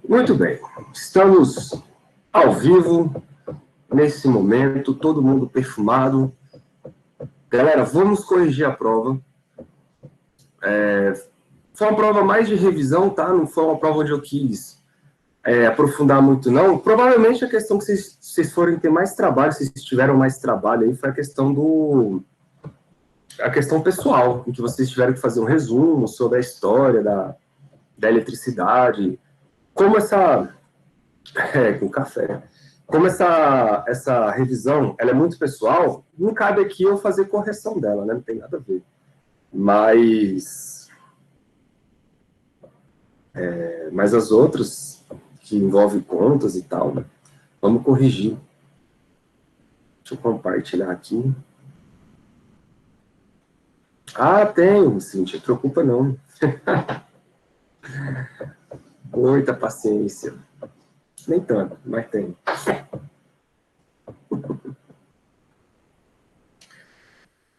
Muito bem, estamos ao vivo, nesse momento, todo mundo perfumado. Galera, vamos corrigir a prova. Foi uma prova mais de revisão, tá? Não foi uma prova onde eu quis aprofundar muito, não. Provavelmente a questão que vocês forem ter mais trabalho, se vocês tiveram mais trabalho aí, foi a questão pessoal, em que vocês tiveram que fazer um resumo sobre a história da eletricidade, como essa... com café. Como essa revisão ela é muito pessoal, não cabe aqui eu fazer correção dela, né? Não tem nada a ver. Mas as outras, que envolvem contas e tal, né? Vamos corrigir. Deixa eu compartilhar aqui. Ah, tenho, Cíntia, preocupa não. Muita paciência. Nem tanto, mas tem.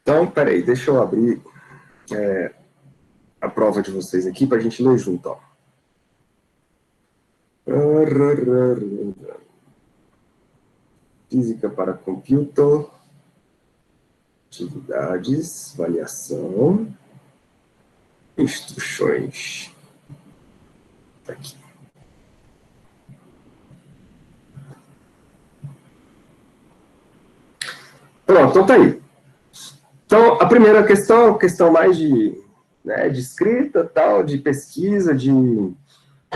Então, peraí, deixa eu abrir a prova de vocês aqui para a gente ler junto, ó. Física para computer, atividades, avaliação, instruções. Aqui. Pronto, então tá aí. Então, a primeira questão mais de escrita, tal, de pesquisa,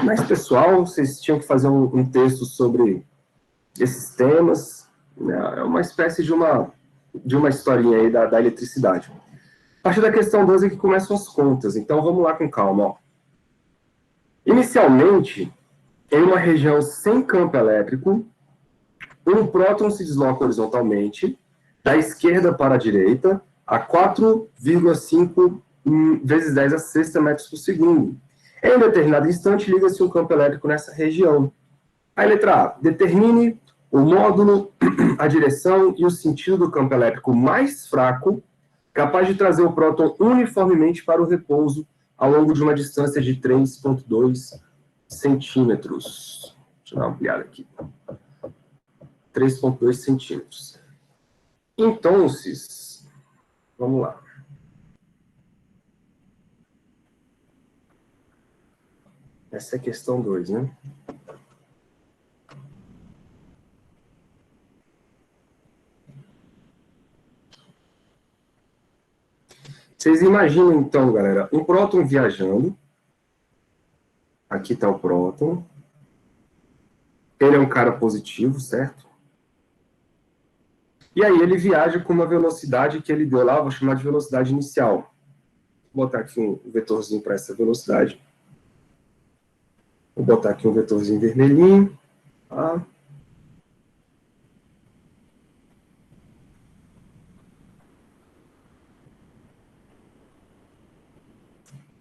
mais pessoal, vocês tinham que fazer um texto sobre esses temas, né? É uma espécie de uma historinha aí da eletricidade. A partir da questão 12 é que começam as contas, então vamos lá com calma, ó. Inicialmente, em uma região sem campo elétrico, um próton se desloca horizontalmente, da esquerda para a direita, a 4,5 vezes 10 a sexta metros por segundo. Em um determinado instante, liga-se um campo elétrico nessa região. Aí, letra A, determine o módulo, a direção e o sentido do campo elétrico mais fraco, capaz de trazer o próton uniformemente para o repouso ao longo de uma distância de 3,2 centímetros. Deixa eu dar uma ampliada aqui. 3,2 centímetros. Então, vamos lá. Essa é a questão 2, né? Vocês imaginam, então, galera, um próton viajando. Aqui está o próton. Ele é um cara positivo, certo? E aí ele viaja com uma velocidade que ele deu lá, vou chamar de velocidade inicial. Vou botar aqui um vetorzinho para essa velocidade. Vou botar aqui um vetorzinho vermelhinho. Tá?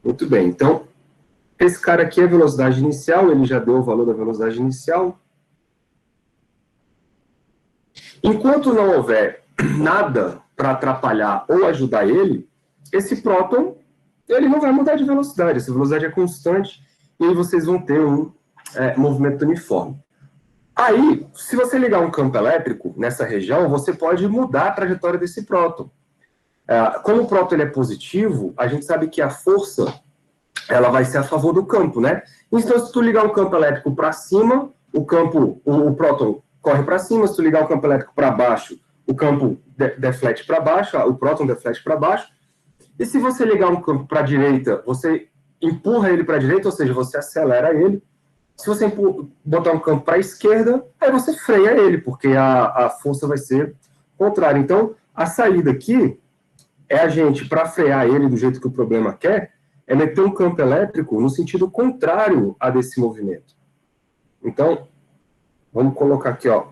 Muito bem, então, esse cara aqui é a velocidade inicial, ele já deu o valor da velocidade inicial. Enquanto não houver nada para atrapalhar ou ajudar ele, esse próton, ele não vai mudar de velocidade, essa velocidade é constante, e aí vocês vão ter um movimento uniforme. Aí, se você ligar um campo elétrico nessa região, você pode mudar a trajetória desse próton. Como o próton ele é positivo, a gente sabe que a força ela vai ser a favor do campo, né? Então, se tu ligar um campo elétrico para cima, o próton corre para cima. Se tu ligar o campo elétrico para baixo, o campo deflete para baixo, o próton deflete para baixo. E se você ligar um campo para a direita, você empurra ele para a direita, ou seja, você acelera ele. Se você botar um campo para a esquerda, aí você freia ele, porque a força vai ser contrária. Então, a saída aqui é a gente, para frear ele do jeito que o problema quer, é meter um campo elétrico no sentido contrário a desse movimento. Então, vamos colocar aqui, ó,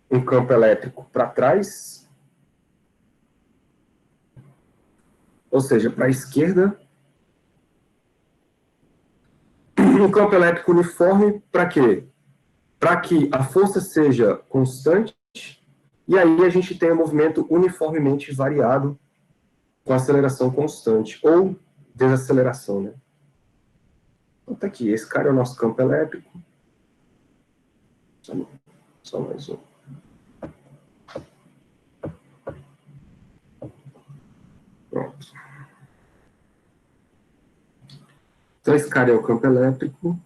um campo elétrico para trás, ou seja, para a esquerda. Um campo elétrico uniforme para quê? Para que a força seja constante, e aí a gente tenha movimento uniformemente variado com aceleração constante, ou desaceleração, né? Então tá aqui, esse cara é o nosso campo elétrico. Só mais um. Pronto. Então, esse cara é o campo elétrico.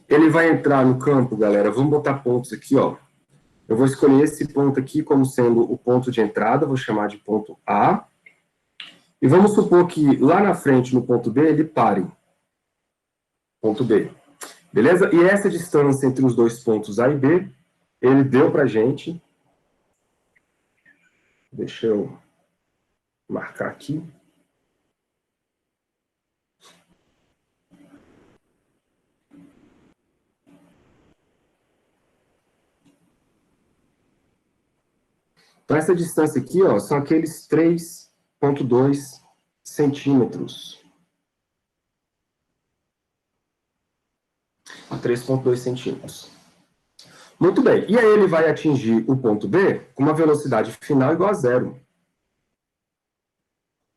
Ele vai entrar no campo, galera. Vamos botar pontos aqui, ó. Eu vou escolher esse ponto aqui como sendo o ponto de entrada, vou chamar de ponto A. E vamos supor que lá na frente, no ponto B, ele pare. Ponto B. Beleza? E essa distância entre os dois pontos A e B, ele deu pra gente. Deixa eu marcar aqui. Então, essa distância aqui, ó, são aqueles 3,2 centímetros. 3,2 centímetros. Muito bem. E aí ele vai atingir o ponto B com uma velocidade final igual a zero.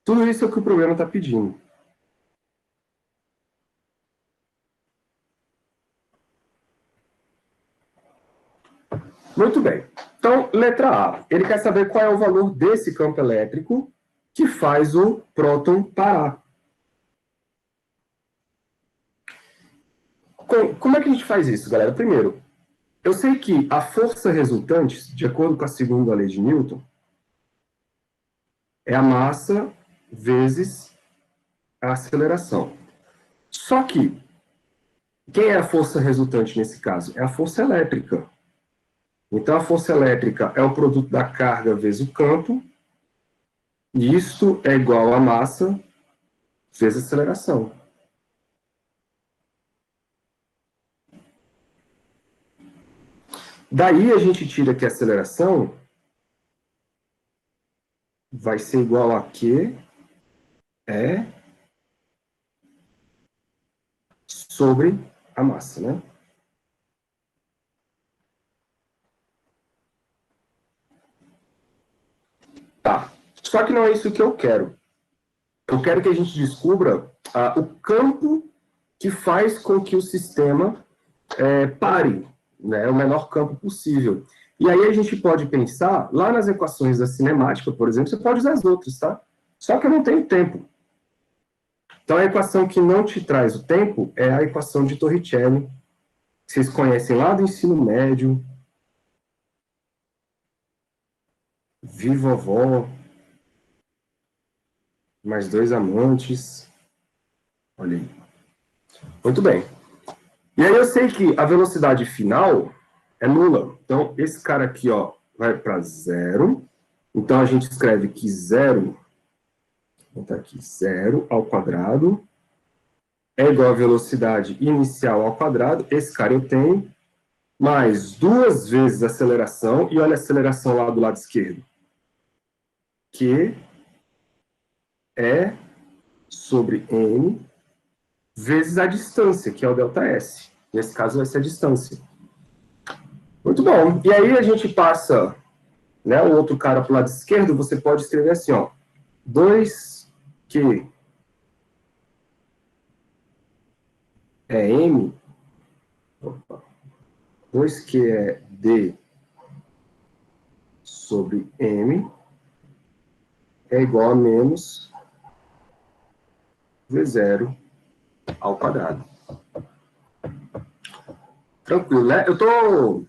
Tudo isso é o que o problema está pedindo. Muito bem. Então, letra A. Ele quer saber qual é o valor desse campo elétrico que faz o próton parar. Como é que a gente faz isso, galera? Primeiro, eu sei que a força resultante, de acordo com a segunda lei de Newton, é a massa vezes a aceleração. Só que, quem é a força resultante nesse caso? É a força elétrica. Então, a força elétrica é o produto da carga vezes o campo, e isto é igual a massa vezes a aceleração. Daí a gente tira que a aceleração vai ser igual a Q sobre a massa, né? Tá. Só que não é isso que eu quero. Eu quero que a gente descubra o campo que faz com que o sistema pare, né? O menor campo possível. E aí a gente pode pensar, lá nas equações da cinemática, por exemplo, você pode usar as outras, tá? Só que eu não tenho tempo. Então, a equação que não te traz o tempo é a equação de Torricelli, que vocês conhecem lá do ensino médio. Vovó, mais dois amantes. Olha aí. Muito bem. E aí eu sei que a velocidade final é nula. Então, esse cara aqui, ó, vai para zero. Então, a gente escreve que zero, vou botar aqui, zero ao quadrado, é igual a velocidade inicial ao quadrado. Esse cara eu tenho, mais duas vezes a aceleração, e olha a aceleração lá do lado esquerdo. Que é sobre m vezes a distância, que é o ΔS. Nesse caso vai ser a distância. Muito bom. E aí a gente passa, né, o outro cara para o lado esquerdo, você pode escrever assim, ó, 2Q é M, 2Q é D sobre M é igual a menos V0 ao quadrado. Tranquilo, né? Eu tô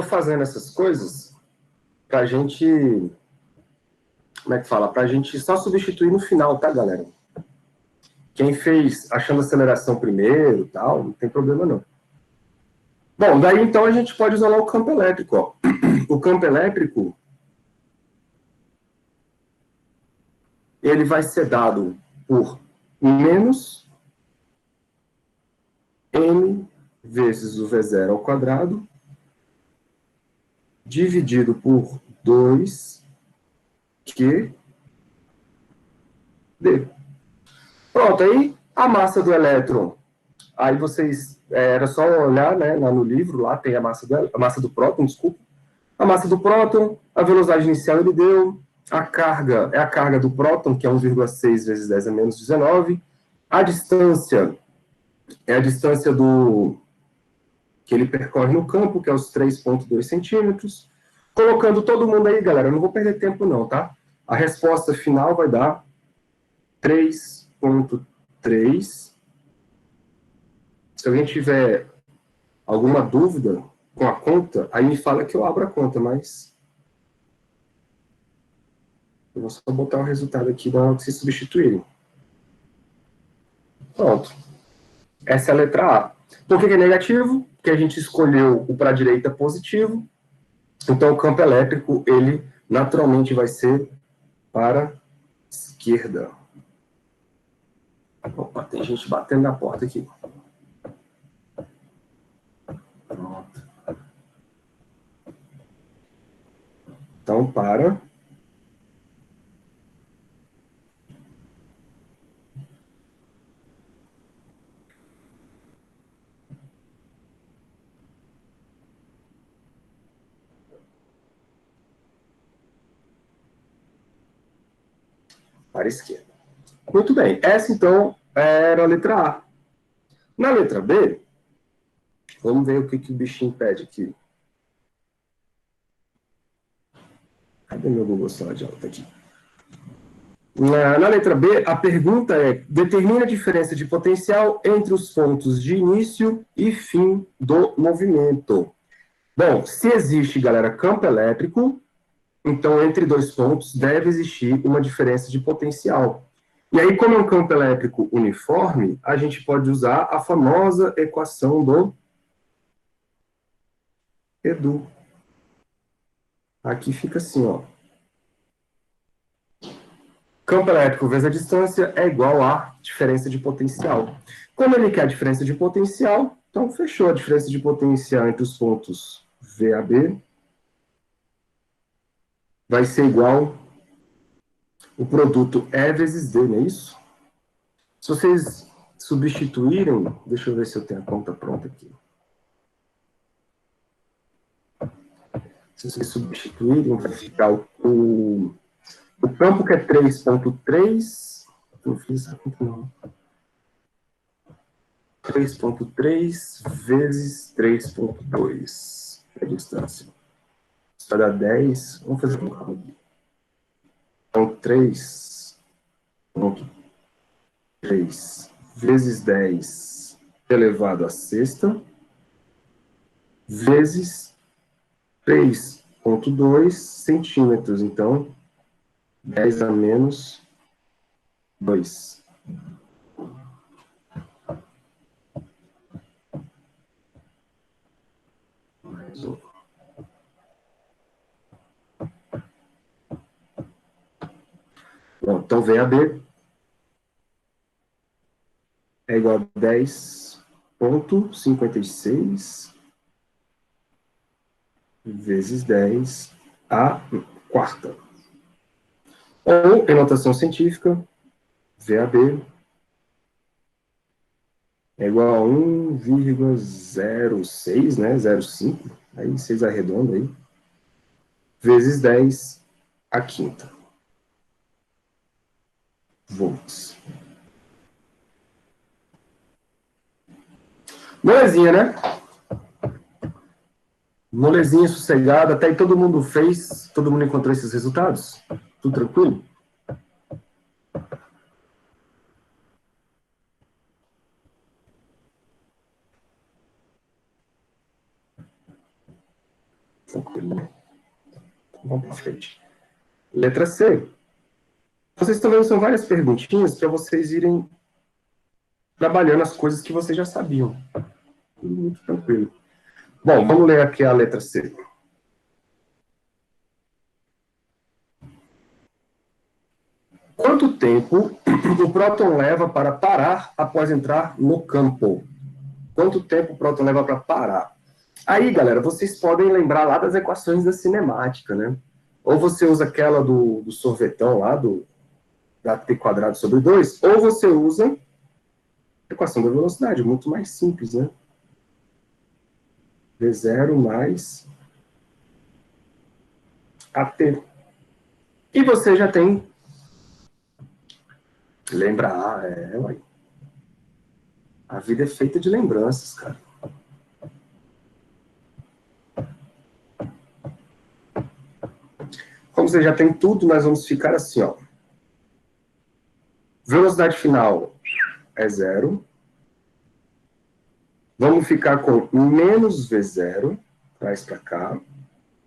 fazendo essas coisas pra gente, como é que fala? Pra gente só substituir no final, tá, galera? Quem fez achando aceleração primeiro, tal, não tem problema não. Bom, daí então a gente pode usar lá o campo elétrico, ó. O campo elétrico, ele vai ser dado por menos m vezes o V0 ao quadrado, dividido por 2Q D. Pronto, aí a massa do elétron, aí vocês, era só olhar, né, lá no livro, lá tem a massa do próton, desculpa, a massa do próton, a velocidade inicial ele deu, a carga é a carga do próton, que é 1,6 vezes 10 a menos 19, a distância é a distância que ele percorre no campo, que é os 3,2 centímetros. Colocando todo mundo aí, galera, eu não vou perder tempo não, tá? A resposta final vai dar 3,3. Se alguém tiver alguma dúvida com a conta, aí me fala que eu abro a conta, mas eu vou só botar o resultado aqui na hora que se substituírem. Pronto. Essa é a letra A. Por que é negativo? Porque a gente escolheu o para a direita positivo, então o campo elétrico, ele naturalmente vai ser para a esquerda. Opa, tem gente batendo na porta aqui. Pronto. Então, para a esquerda. Muito bem. Essa, então, era a letra A. Na letra B, vamos ver o que o bichinho pede aqui. Cadê meu Google Slide? Tá aqui. Na letra B, a pergunta é: determina a diferença de potencial entre os pontos de início e fim do movimento. Bom, se existe, galera, campo elétrico, então entre dois pontos deve existir uma diferença de potencial. E aí, como é um campo elétrico uniforme, a gente pode usar a famosa equação do Edu. Aqui fica assim, ó. Campo elétrico vezes a distância é igual a diferença de potencial. Como ele quer a diferença de potencial, então fechou a diferença de potencial entre os pontos VAB. Vai ser igual o produto E vezes D, não é isso? Se vocês substituírem, deixa eu ver se eu tenho a conta pronta aqui. Se vocês substituírem, vai ficar o campo que é 3,3. Não fiz essa conta, não. 3,3 vezes 3,2 é a distância. Isso vai dar 10. Vamos fazer um cálculo aqui. Então, 3,3 vezes 10 elevado à sexta, vezes 3,2 centímetros. Então, 10 a menos 2. Mais 1. Bom, então, VAB é igual a 10,56 vezes 10 a quarta. Ou, em notação científica, VAB é igual a 1,06, né? 0,5, aí vocês arredondam aí, vezes 10 a quinta volts. Molezinha, né? Molezinha sossegada, até aí todo mundo fez, todo mundo encontrou esses resultados? Tudo tranquilo? Tranquilo, né? Vamos para frente. Letra C. Vocês estão vendo, são várias perguntinhas para vocês irem trabalhando as coisas que vocês já sabiam. Tudo muito tranquilo. Bom, vamos ler aqui a letra C. Quanto tempo o próton leva para parar após entrar no campo? Quanto tempo o próton leva para parar? Aí, galera, vocês podem lembrar lá das equações da cinemática, né? Ou você usa aquela do sorvetão lá, da t quadrado sobre 2, ou você usa a equação da velocidade, muito mais simples, né? V0 mais AT. E você já tem... Lembra? Ué. A vida é feita de lembranças, cara. Como você já tem tudo, nós vamos ficar assim, ó. Velocidade final é zero. Vamos ficar com menos V0, traz para cá,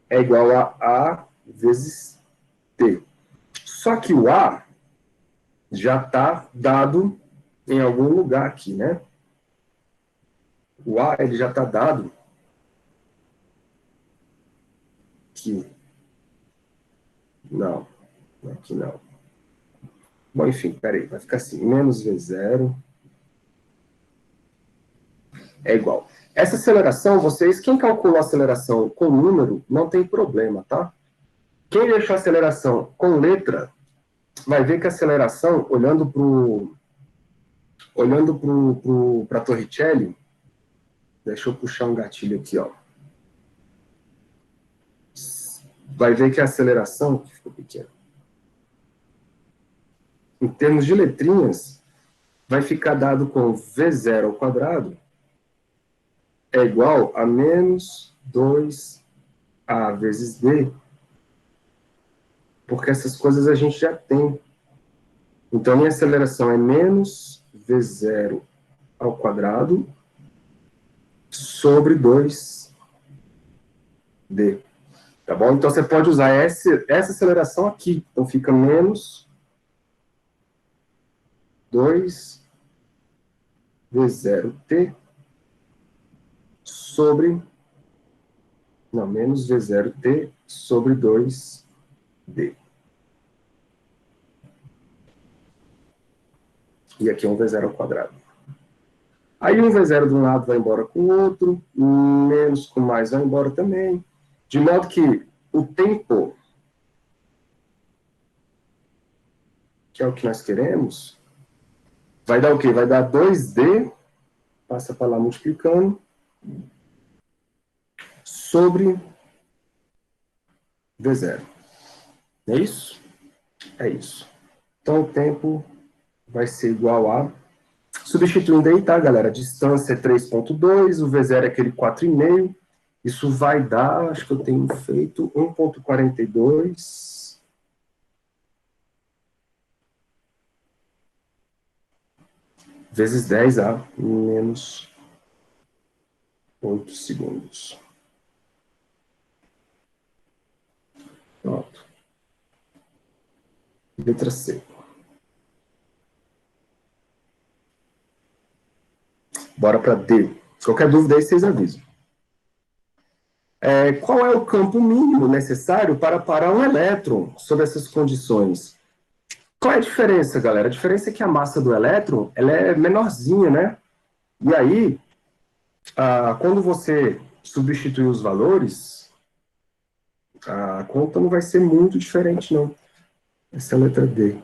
é igual a A vezes T. Só que o A já está dado em algum lugar aqui, né? O A ele já está dado aqui. Não, aqui não. Bom, enfim, peraí, vai ficar assim, menos V0 é igual. Essa aceleração, vocês, quem calcula a aceleração com número, não tem problema, tá? Quem deixou a aceleração com letra, vai ver que a aceleração, olhando para Torricelli, deixa eu puxar um gatilho aqui, ó. Vai ver que a aceleração, que ficou pequena, em termos de letrinhas, vai ficar dado com V0 ao quadrado é igual a menos 2A vezes D, porque essas coisas a gente já tem. Então, minha aceleração é menos V0 ao quadrado sobre 2D. Tá bom? Então, você pode usar essa aceleração aqui. Então, fica menos 2V0T sobre... Não, menos V0T sobre 2D. E aqui é um V0 ao quadrado. Aí um V0 de um lado vai embora com o outro, menos com mais vai embora também. De modo que o tempo, que é o que nós queremos, vai dar o quê? Vai dar 2D, passa para lá multiplicando, sobre V0. É isso? É isso. Então o tempo vai ser igual a... Substituindo aí, tá, galera? A distância é 3,2, o V0 é aquele 4,5. Isso vai dar, acho que eu tenho feito 1,42 vezes 10A menos 8 segundos. Pronto. Letra C. Bora para D. Qualquer dúvida aí, vocês avisam. Qual é o campo mínimo necessário para parar um elétron sob essas condições? Qual é a diferença, galera? A diferença é que a massa do elétron ela é menorzinha, né? E aí, quando você substituir os valores, a conta não vai ser muito diferente, não. Essa é a letra D.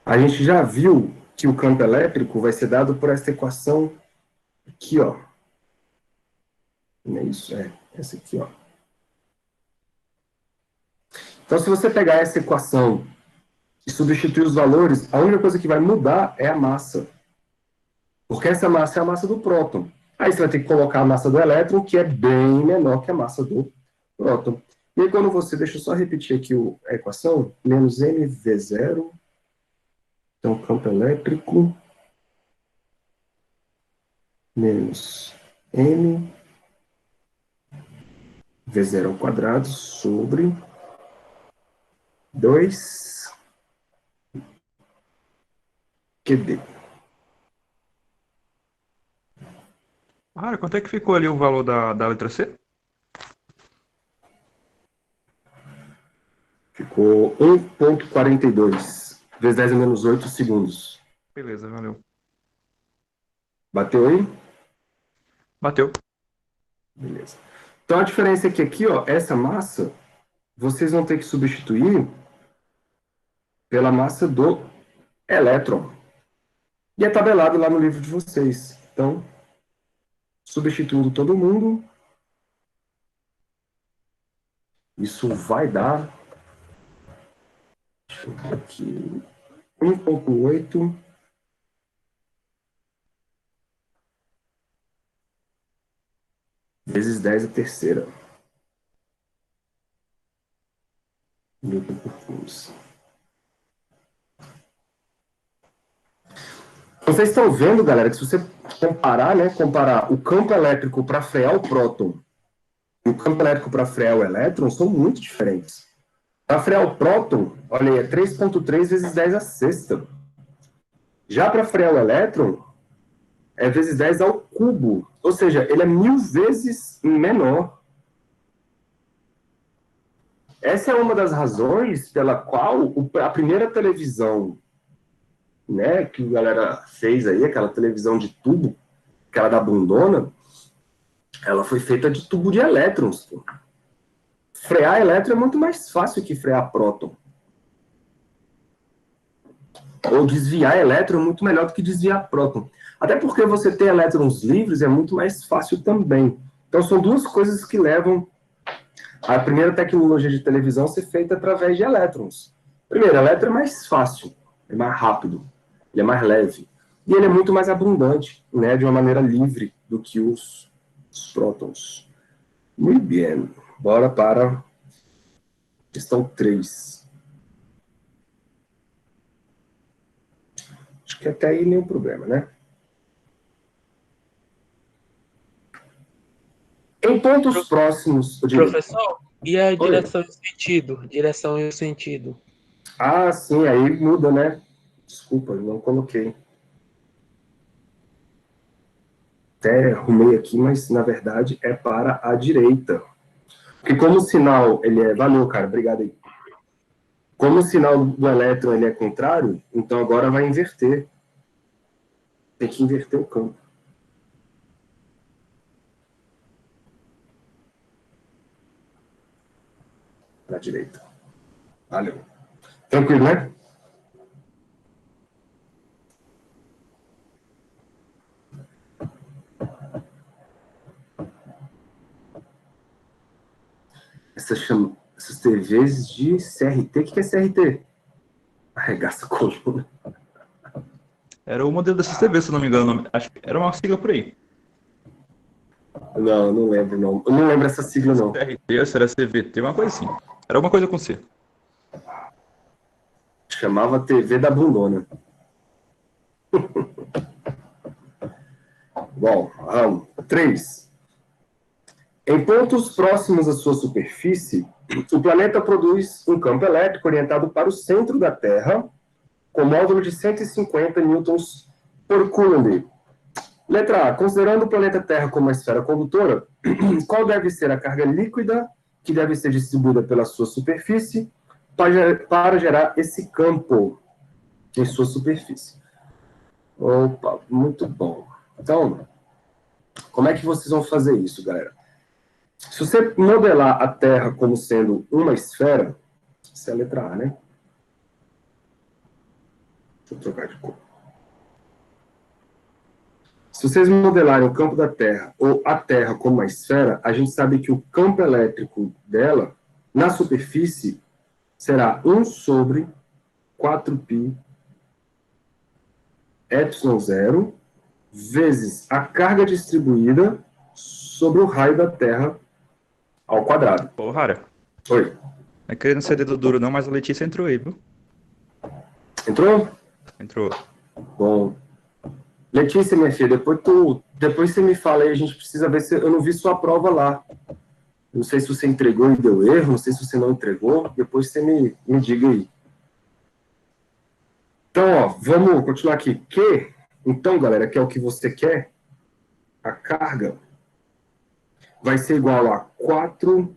A gente já viu que o campo elétrico vai ser dado por essa equação aqui, ó. Não é isso? É, essa aqui, ó. Então, se você pegar essa equação e substituir os valores, a única coisa que vai mudar é a massa. Porque essa massa é a massa do próton. Aí você vai ter que colocar a massa do elétron, que é bem menor que a massa do próton. E aí, quando você... Deixa eu só repetir aqui a equação. Menos mv0. Então, campo elétrico. Menos m v0 ao quadrado sobre 2 QD. Cara, quanto é que ficou ali o valor da letra C? Ficou 1,42 vezes 10 a menos 8 segundos. Beleza, valeu. Bateu aí? Bateu. Beleza. Então a diferença é que aqui, ó, essa massa, vocês vão ter que substituir pela massa do elétron. E é tabelado lá no livro de vocês. Então, substituindo todo mundo, isso vai dar... Deixa eu ver aqui... 1,8 vezes 10 a terceira. Newton por Coulomb. Vocês estão vendo, galera, que se você comparar, né, comparar o campo elétrico para frear o próton e o campo elétrico para frear o elétron, são muito diferentes. Para frear o próton, olha aí, é 3,3 vezes 10 a sexta. Já para frear o elétron, é vezes 10 ao cubo. Ou seja, ele é 1000 vezes menor. Essa é uma das razões pela qual a primeira televisão, né, que a galera fez aí, aquela televisão de tubo, aquela da bundona, ela foi feita de tubo de elétrons. Pô. Frear elétron é muito mais fácil que frear próton. Ou desviar elétron é muito melhor do que desviar próton. Até porque você ter elétrons livres é muito mais fácil também. Então são duas coisas que levam a primeira tecnologia de televisão a ser feita através de elétrons. Primeiro, elétron é mais fácil, é mais rápido, ele é mais leve. E ele é muito mais abundante, né, de uma maneira livre do que os prótons. Muito bem. Bora para a questão 3. Acho que até aí nenhum problema, né? Em pontos próximos... Professor, e a direção e o sentido? Direção e o sentido. Ah, sim, aí muda, né? Desculpa, eu não coloquei. Até arrumei aqui, mas na verdade é para a direita. Porque como o sinal, ele é... Valeu, cara, obrigado aí. Como o sinal do elétron ele é contrário, então agora vai inverter. Tem que inverter o campo. Para a direita. Valeu. Tranquilo, né? Essas TVs de CRT, o que é CRT? Arregaça a coluna. Era o modelo dessas TVs, se não me engano. Acho que era uma sigla por aí. Não lembro, não. Eu não lembro essa sigla, não. CRT, se era CVT, uma coisa assim. Era alguma coisa com C. Chamava TV da bundona. Bom, 3. Em pontos próximos à sua superfície, o planeta produz um campo elétrico orientado para o centro da Terra, com módulo de 150 newtons por Coulomb. Letra A. Considerando o planeta Terra como uma esfera condutora, qual deve ser a carga líquida que deve ser distribuída pela sua superfície para gerar esse campo em sua superfície? Opa, muito bom. Então, como é que vocês vão fazer isso, galera? Se você modelar a Terra como sendo uma esfera, essa é a letra A, né? Deixa eu trocar de cor. Se vocês modelarem o campo da Terra ou a Terra como uma esfera, a gente sabe que o campo elétrico dela, na superfície, será 1 sobre 4π ε0 vezes a carga distribuída sobre o raio da Terra ao quadrado. Ô, Rara. Oi. Não é querendo ser dedo duro não, mas a Letícia entrou aí, viu? Entrou? Entrou. Bom. Letícia, minha filha, depois você me fala aí, a gente precisa ver se... Eu não vi sua prova lá. Não sei se você entregou e deu erro, não sei se você não entregou. Depois você me diga aí. Então, ó, vamos continuar aqui. Então, galera, que é o que você quer, a carga vai ser igual a 4π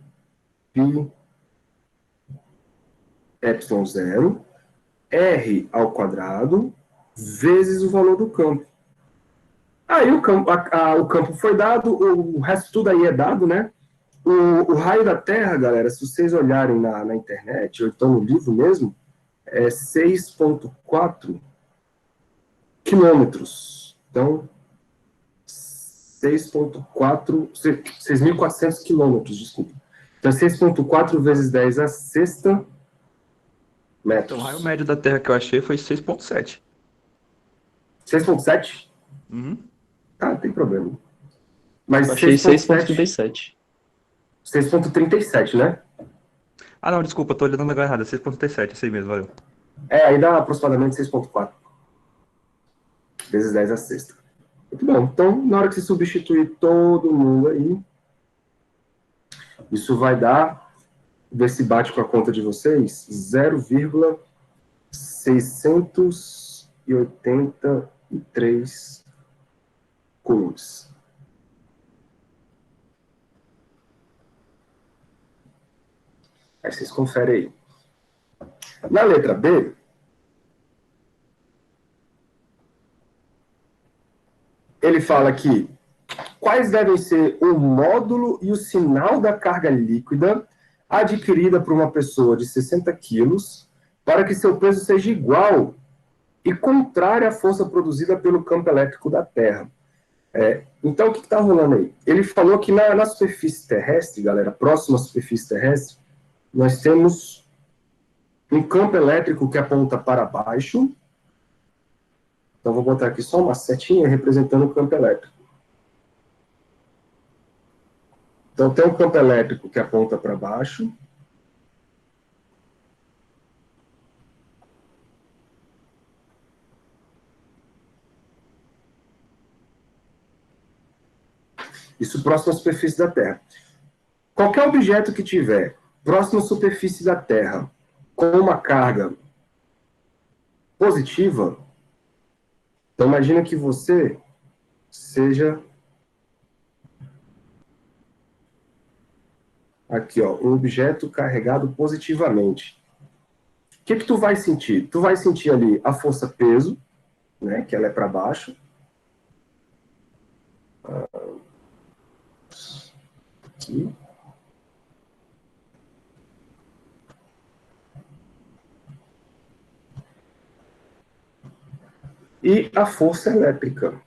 ε0 r ao quadrado vezes o valor do campo. Aí o campo foi dado, o resto tudo aí é dado, né? O raio da Terra, galera, se vocês olharem na internet, ou então no livro mesmo, é 6,4 quilômetros. Então, 6.400 quilômetros, desculpa. Então, 6,4 vezes 10 a sexta Então, o raio metros. médio da Terra que eu achei foi 6,7. 6,7? Uhum. Tá, não tem problema. Mas Eu achei 6,7, 6,37. 6,37, né? Ah, não, desculpa, tô olhando no lugar errado. 6,37, isso aí mesmo, valeu. Aí dá aproximadamente 6,4 vezes 10 a sexta. Muito bom. Então, na hora que você substituir todo mundo aí, isso vai dar, ver se bate com a conta de vocês, 0,683 coulombs. Aí vocês conferem aí. Na letra B, ele fala que quais devem ser o módulo e o sinal da carga líquida adquirida por uma pessoa de 60 quilos para que seu peso seja igual e contrária à força produzida pelo campo elétrico da Terra. Então, o que está rolando aí? Ele falou que na superfície terrestre, galera, próxima à superfície terrestre, nós temos um campo elétrico que aponta para baixo. Então, vou botar aqui só uma setinha representando o campo elétrico. Então, tem um campo elétrico que aponta para baixo. Isso próximo à superfície da Terra. Qualquer objeto que tiver próximo à superfície da Terra com uma carga positiva, então imagina que você seja aqui, ó, um objeto carregado positivamente. O que tu vai sentir? Tu vai sentir ali a força peso, né, que ela é para baixo. Aqui. E a força elétrica.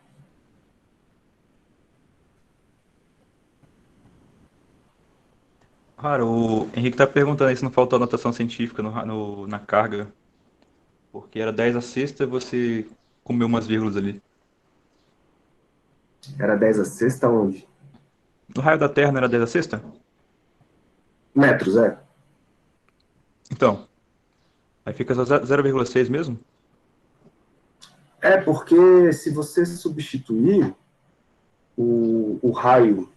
Cara, o Henrique tá perguntando aí se não faltou anotação científica na carga, porque era 10 a sexta e você comeu umas vírgulas ali. Era 10 a sexta onde? No raio da Terra não era 10 a sexta? Metros, é. Então, aí fica só 0,6 mesmo? É porque se você substituir o raio.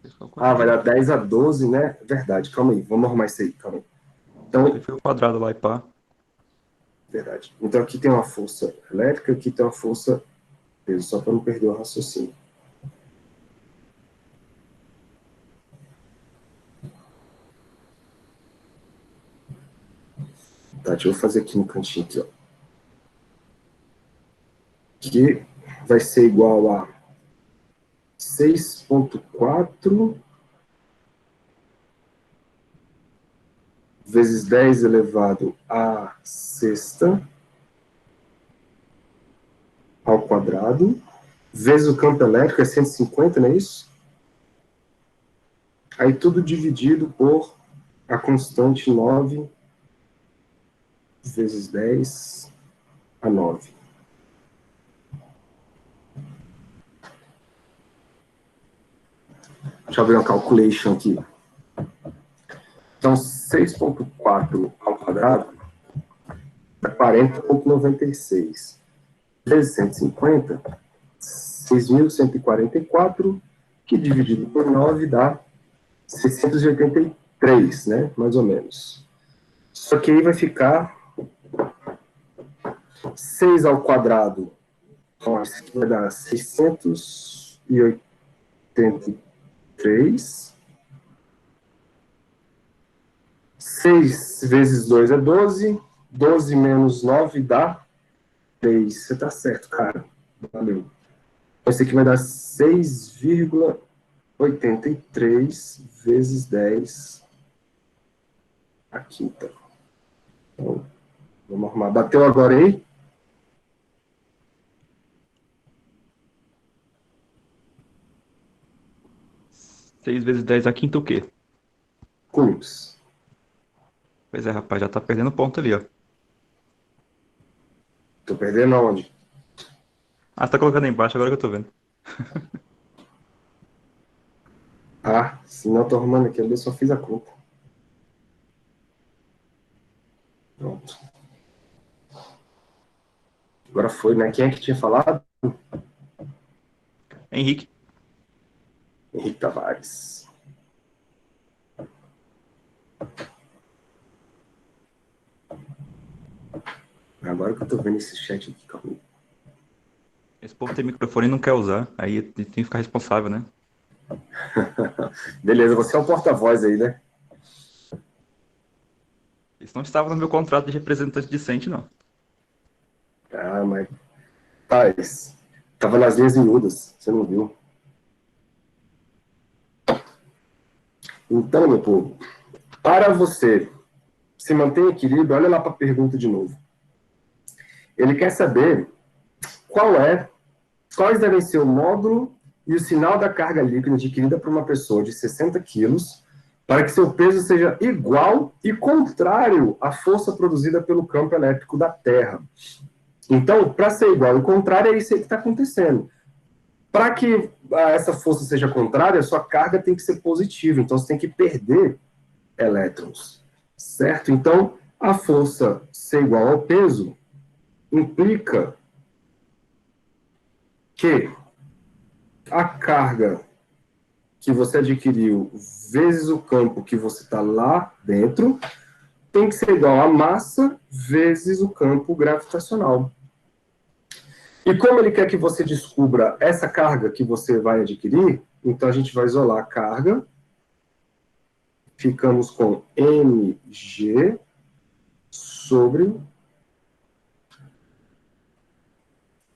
Esse foi o Ah, vai quadrado. dar 10 a 12, né? Verdade, calma aí. Vamos arrumar isso aí, calma aí. Aí Então, foi o quadrado lá e pá. verdade. Então aqui tem uma força elétrica, aqui tem uma força peso, só para não perder o raciocínio. Tá, deixa eu fazer aqui no cantinho aqui, ó. Que vai ser igual a 6,4 vezes 10 elevado a sexta ao quadrado, vezes o campo elétrico, é 150, não é isso? Aí tudo dividido por a constante 9 vezes 10 a 9. Deixa eu ver uma calculation aqui. Então, 6,4 ao quadrado dá 40,96. Vezes 150, 6.144, que dividido por 9 dá 683, né? Mais ou menos. Só que aí vai ficar 6 ao quadrado. Ó, isso aqui vai dar 683. 6 vezes 2 é 12. 12 menos 9 dá 3. Você tá certo, cara. Valeu. Esse aqui vai dar 6,83 vezes 10 a quinta. Então, vamos arrumar. Bateu agora aí? 6 vezes 10 a quinta o quê? Coulombs. Pois é, rapaz, já tá perdendo ponto ali, ó. Tô perdendo onde? Ah, você tá colocando aí embaixo, agora que eu tô vendo. Ah, se não, tô arrumando aqui, eu só fiz a conta. Pronto. Agora foi, né? Quem é que tinha falado? Henrique, Henrique Tavares. Agora que eu tô vendo esse chat aqui, calma. esse povo tem microfone e não quer usar. Aí tem que ficar responsável, né? Beleza, você é o porta-voz aí, né? Isso não estava no meu contrato de representante discente, não. Ah, mas. Paz. Tava nas linhas miúdas, você não viu. Então, meu povo, para você se manter em equilíbrio, olha lá para a pergunta de novo. Ele quer saber quais devem ser o módulo e o sinal da carga líquida adquirida por uma pessoa de 60 quilos para que seu peso seja igual e contrário à força produzida pelo campo elétrico da Terra. Então, para ser igual e contrário, é isso aí que está acontecendo. Para que essa força seja contrária, a sua carga tem que ser positiva, então você tem que perder elétrons, certo? Então, a força ser igual ao peso implica que a carga que você adquiriu vezes o campo que você está lá dentro tem que ser igual a massa vezes o campo gravitacional. E como ele quer que você descubra essa carga que você vai adquirir, então a gente vai isolar a carga, ficamos com mg sobre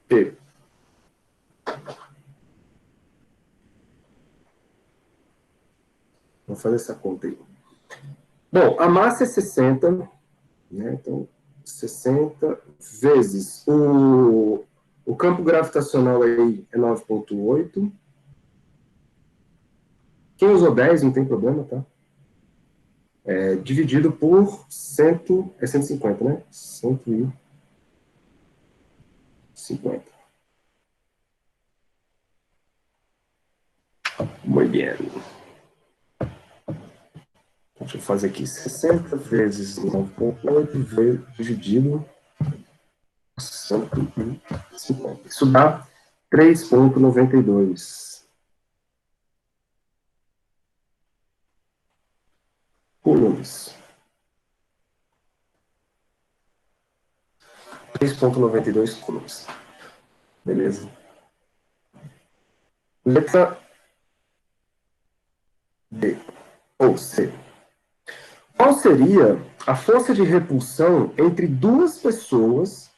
P. Vou fazer essa conta aí. Bom, a massa é 60, né? Então, 60 vezes o campo gravitacional aí é 9,8. Quem usou 10 não tem problema, tá? Dividido por 150, né? 150. Muito bem. Deixa eu fazer aqui 60 vezes 9,8 dividido por 150. Isso dá 3,92 coulombs. 3,92 coulombs. Beleza. Letra D ou C. Qual seria a força de repulsão entre duas pessoas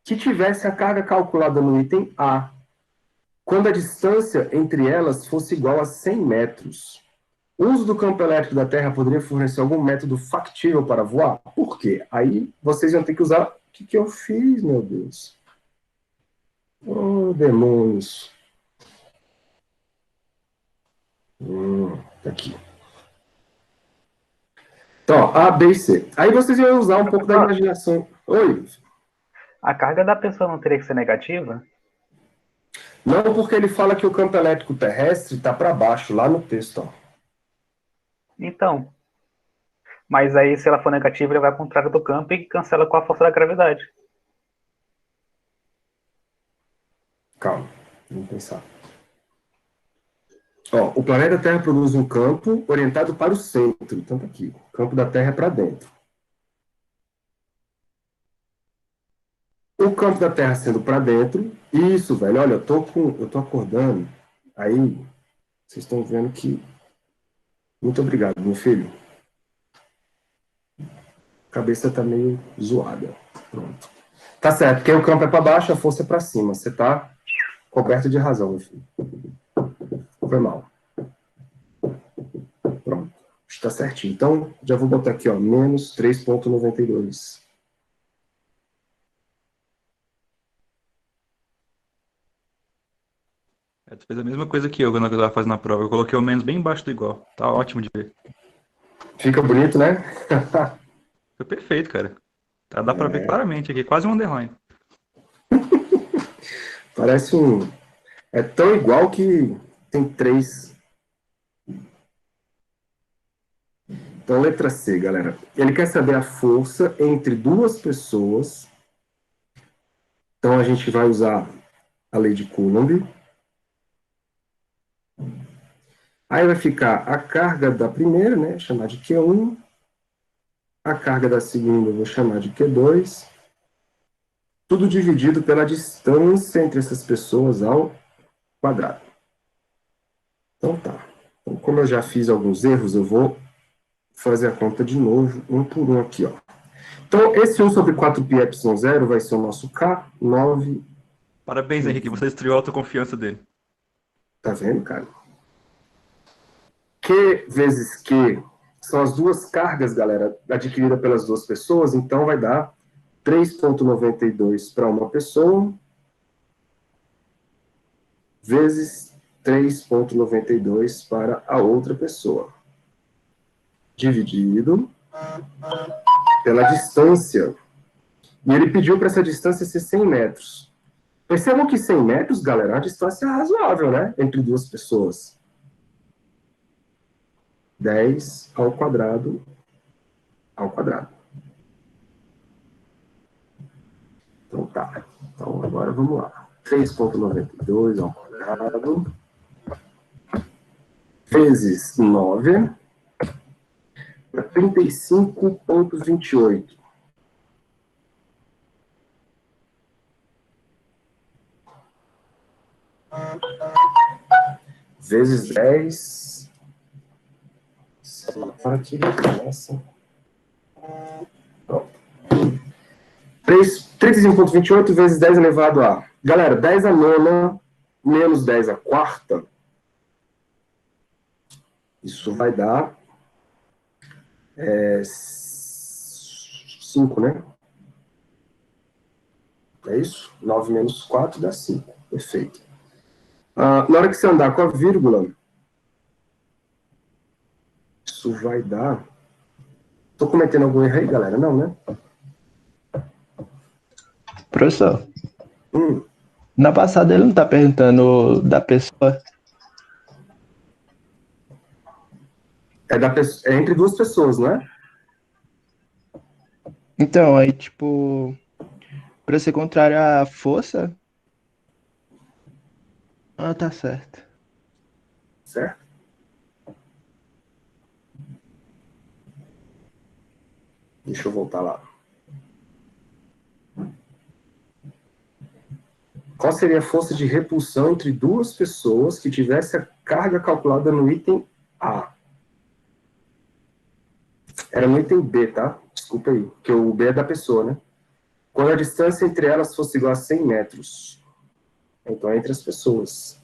que tivesse a carga calculada no item A, quando a distância entre elas fosse igual a 100 metros? O uso do campo elétrico da Terra poderia fornecer algum método factível para voar? Por quê? Aí vocês vão ter que usar... O que eu fiz, meu Deus? Oh, demônios. Tá aqui. Então, A, B e C. Aí vocês vão usar um pouco da imaginação. Oi. A carga da pessoa não teria que ser negativa? Não, porque ele fala que o campo elétrico terrestre está para baixo, lá no texto. Ó. Então. Mas aí, se ela for negativa, ele vai ao contrário do campo e cancela com a força da gravidade. Calma, vamos pensar. Ó, o planeta Terra produz um campo orientado para o centro. Então, tá aqui. O campo da Terra é para dentro. O campo da Terra sendo para dentro. Isso, velho. Olha, eu tô acordando. Aí, vocês estão vendo que... Muito obrigado, meu filho. A cabeça tá meio zoada. Pronto. Tá certo, porque o campo é para baixo, a força é para cima. Você tá coberto de razão, meu filho. Foi mal. Pronto. Está certinho. Então, já vou botar aqui, ó, menos 3,92. Tu fez a mesma coisa que eu quando eu tava fazendo a prova. Eu coloquei o menos bem embaixo do igual. Tá ótimo de ver. Fica bonito, né? Foi perfeito, cara. Dá pra ver claramente aqui, quase um underline. Parece um... É tão igual que tem 3. Então, letra C, galera. Ele quer saber a força entre duas pessoas. Então, a gente vai usar a lei de Coulomb. Aí vai ficar a carga da primeira, né? Chamar de Q1. A carga da segunda eu vou chamar de Q2. Tudo dividido pela distância entre essas pessoas ao quadrado. Então tá. Então, como eu já fiz alguns erros, eu vou fazer a conta de novo, um por um aqui, ó. Então, esse 1 sobre 4πε0 vai ser o nosso K9. Parabéns, Henrique, você destruiu a autoconfiança dele. Tá vendo, cara? Q vezes Q são as duas cargas, galera, adquiridas pelas duas pessoas, então vai dar 3,92 para uma pessoa vezes 3,92 para a outra pessoa, dividido pela distância. E ele pediu para essa distância ser 100 metros. Percebam que 100 metros, galera, é uma distância razoável, né? Entre duas pessoas. 10 ao quadrado. Então tá. Então agora vamos lá. 3,92 ao quadrado vezes 9 para 35,28. Vezes 10. Para que começa. 35,28 vezes 10 elevado a... Galera, 10 a nona menos 10 a quarta. Isso vai dar 5, né? É isso? 9 menos 4 dá 5. Perfeito. Na hora que você andar com a vírgula, isso vai dar... Estou cometendo algum erro aí, galera? Não, né? Professor, na passada ele não está perguntando da pessoa. É entre duas pessoas, não é? Então, aí, tipo, para ser contrário à força. Ah, tá certo. Certo? Deixa eu voltar lá. Qual seria a força de repulsão entre duas pessoas que tivesse a carga calculada no item A? Era no item B, tá? Desculpa aí, porque o B é da pessoa, né? Quando a distância entre elas fosse igual a 100 metros. Então, é entre as pessoas.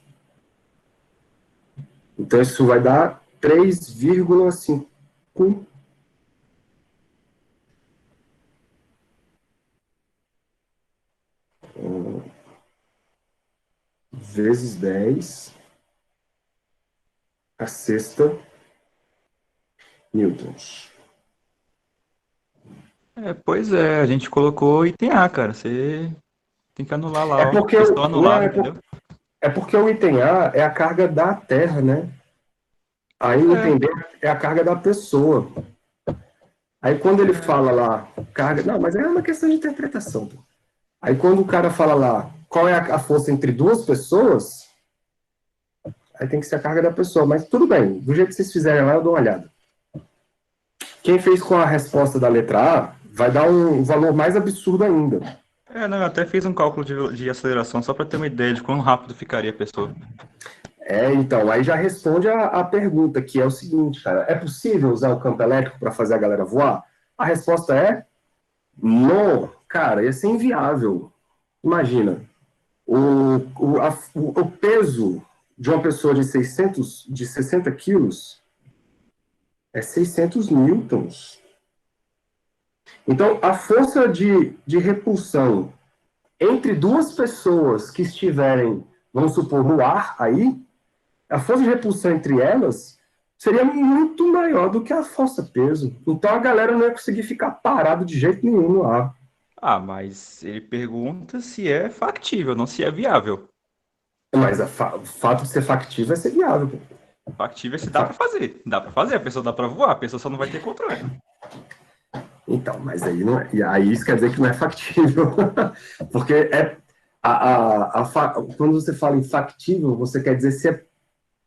Então, isso vai dar 3,5 vezes 10 a sexta newtons. Pois é, a gente colocou item A, cara. Você tem que anular lá, É ó. porque, Questão anulada, entendeu? é porque o item A é a carga da Terra, né? Aí o item B é a carga da pessoa. Aí quando ele fala lá, carga... Não, mas é uma questão de interpretação. Pô. Aí quando o cara fala lá, qual é a força entre duas pessoas, aí tem que ser a carga da pessoa. Mas tudo bem, do jeito que vocês fizerem lá, eu dou uma olhada. Quem fez com a resposta da letra A, vai dar um valor mais absurdo ainda. Não, eu até fiz um cálculo de aceleração só para ter uma ideia de quão rápido ficaria a pessoa. Então, aí já responde a pergunta, que é o seguinte, cara, é possível usar o campo elétrico para fazer a galera voar? A resposta é não, cara, ia ser inviável. Imagina, o peso de uma pessoa de 60 quilos é 600 newtons. Então, a força de repulsão entre duas pessoas que estiverem, vamos supor, no ar aí, a força de repulsão entre elas seria muito maior do que a força-peso. Então, a galera não ia conseguir ficar parado de jeito nenhum no ar. Ah, mas ele pergunta se é factível, não se é viável. Mas o fato de ser factível é ser viável. Pô. Factível é se dá pra fazer. Dá pra fazer, a pessoa dá pra voar, a pessoa só não vai ter controle. Então, mas aí não é, e aí isso quer dizer que não é factível. Porque quando você fala em factível, você quer dizer se é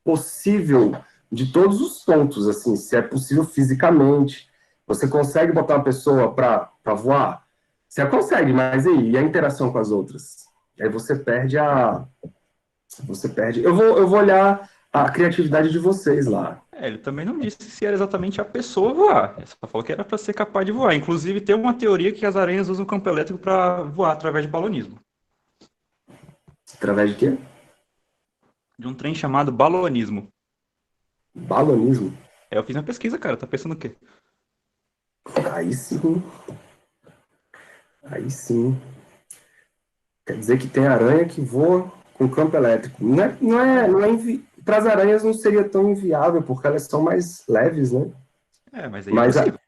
possível de todos os pontos, assim, se é possível fisicamente. Você consegue botar uma pessoa para voar? Você consegue, mas e a interação com as outras? Aí você perde a. Você perde. Eu vou olhar a criatividade de vocês lá. É, ele também não disse se era exatamente a pessoa voar. Ele só falou que era pra ser capaz de voar. Inclusive, tem uma teoria que as aranhas usam o campo elétrico pra voar através de balonismo. Através de quê? De um trem chamado balonismo. Balonismo. É, eu fiz uma pesquisa, cara. Tá pensando o quê? Aí sim. Aí sim. Quer dizer que tem aranha que voa com campo elétrico. Para as aranhas não seria tão inviável, porque elas são mais leves, né? É, mas aí é Mas possível.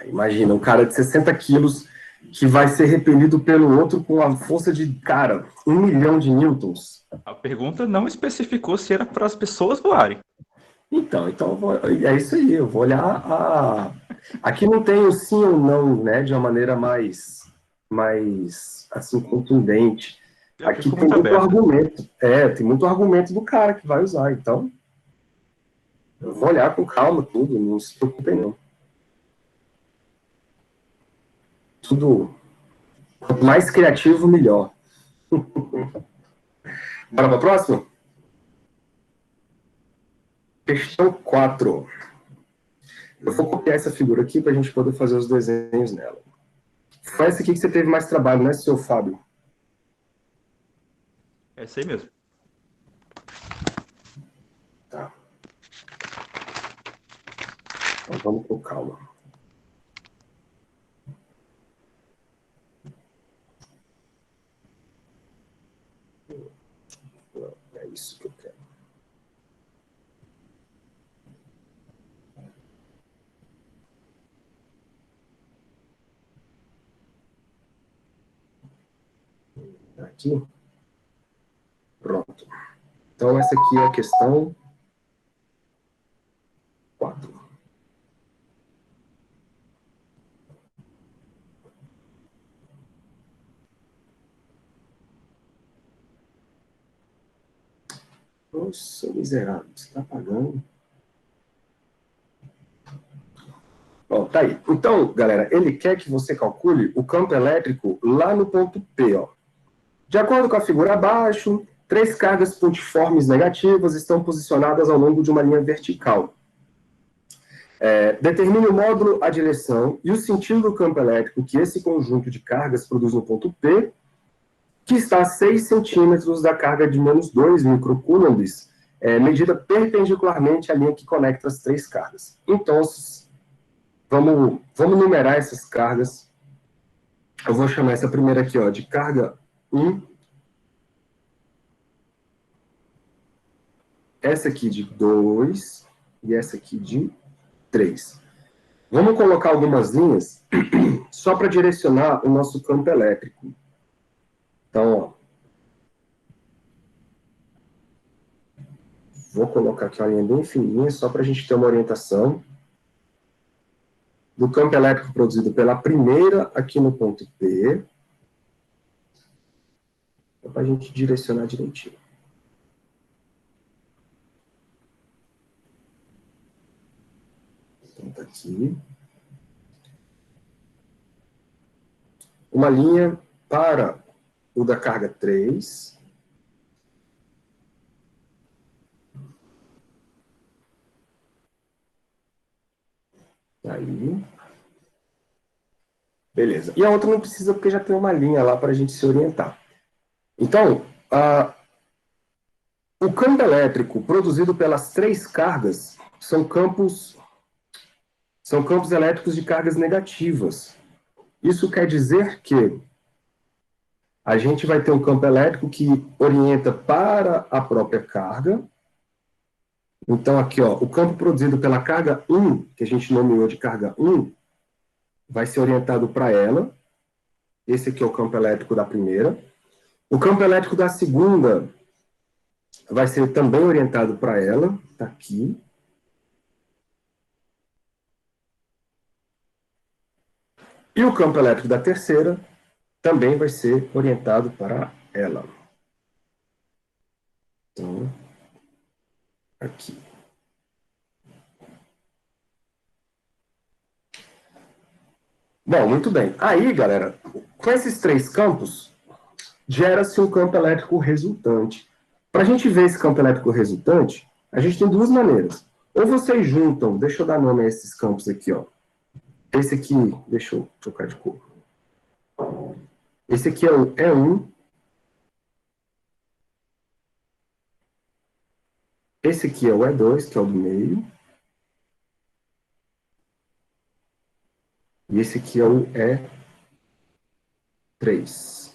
imagina, um cara de 60 quilos que vai ser repelido pelo outro com a força de, cara, 1 milhão de newtons. A pergunta não especificou se era para as pessoas voarem. Então é isso aí, eu vou olhar Aqui não tem o sim ou não, né, de uma maneira mais assim, contundente. Aqui tem muito argumento. Tem muito argumento do cara que vai usar, então eu vou olhar com calma tudo, não se preocupem não. Tudo, quanto mais criativo, melhor. Bora para a próxima? Questão 4. Eu vou copiar essa figura aqui para a gente poder fazer os desenhos nela. Foi essa aqui que você teve mais trabalho, né, seu Fábio? É isso aí mesmo. Tá. Então vamos com calma. Não, é isso que eu quero. Aqui. Pronto. Então, essa aqui é a questão 4. Nossa, miserável, você está pagando? Ó, tá aí. Então, galera, ele quer que você calcule o campo elétrico lá no ponto P, ó. De acordo com a figura abaixo, 3 cargas pontiformes negativas estão posicionadas ao longo de uma linha vertical. Determine o módulo, a direção e o sentido do campo elétrico que esse conjunto de cargas produz no ponto P, que está a 6 centímetros da carga de menos 2 microcoulombs, medida perpendicularmente à linha que conecta as 3 cargas. Então, vamos numerar essas cargas. Eu vou chamar essa primeira aqui, ó, de carga 1. Essa aqui de 2 e essa aqui de 3. Vamos colocar algumas linhas só para direcionar o nosso campo elétrico. Então, ó, vou colocar aqui uma linha bem fininha, só para a gente ter uma orientação do campo elétrico produzido pela primeira aqui no ponto P, para a gente direcionar direitinho. Então, tá aqui. Uma linha para o da carga 3. Aí. Beleza. E a outra não precisa, porque já tem uma linha lá para a gente se orientar. Então, o campo elétrico produzido pelas 3 cargas são campos elétricos de cargas negativas. Isso quer dizer que a gente vai ter um campo elétrico que orienta para a própria carga. Então, aqui, ó, o campo produzido pela carga 1, que a gente nomeou de carga 1, vai ser orientado para ela. Esse aqui é o campo elétrico da primeira. O campo elétrico da segunda vai ser também orientado para ela. Está aqui. E o campo elétrico da terceira também vai ser orientado para ela. Então, aqui. Bom, muito bem. Aí, galera, com esses três campos, gera-se um campo elétrico resultante. Para a gente ver esse campo elétrico resultante, a gente tem duas maneiras. Ou vocês juntam, deixa eu dar nome a esses campos aqui, ó. Esse aqui, deixa eu trocar de cor. Esse aqui é o E1. Esse aqui é o E2, que é o do meio. E esse aqui é o E3.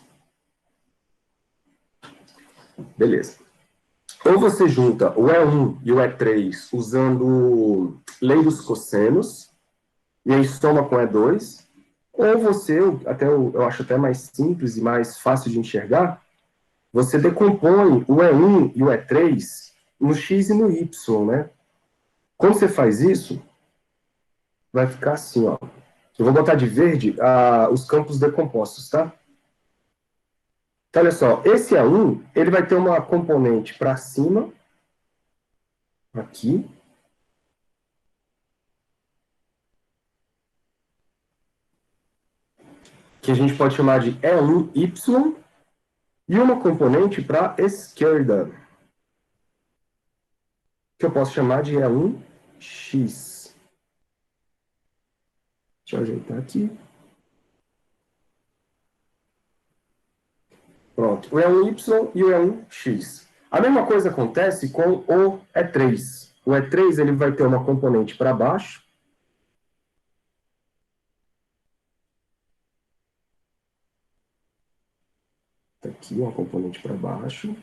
Beleza. Ou você junta o E1 e o E3 usando lei dos cossenos, e aí soma com E2, ou você, eu acho até mais simples e mais fácil de enxergar, você decompõe o E1 e o E3 no X e no Y, né? Quando você faz isso, vai ficar assim, ó. Eu vou botar de verde os campos decompostos, tá? Então, olha só, esse E1, ele vai ter uma componente para cima, aqui, que a gente pode chamar de E1Y, e uma componente para a esquerda, que eu posso chamar de E1X. Deixa eu ajeitar aqui. Pronto, o E1Y e o E1X. A mesma coisa acontece com o E3. O E3 ele vai ter uma componente para baixo. Tá aqui uma componente para baixo.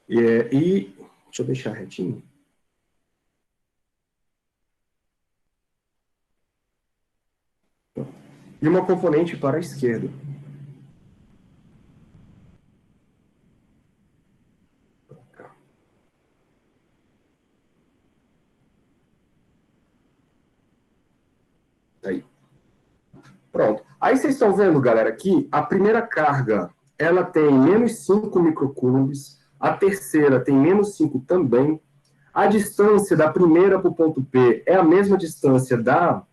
E deixa eu deixar retinho. E uma componente para a esquerda. Aí. Pronto. Aí vocês estão vendo, galera, que a primeira carga ela tem menos 5 microcoulombs, a terceira tem menos 5 também. A distância da primeira para o ponto P é a mesma distância da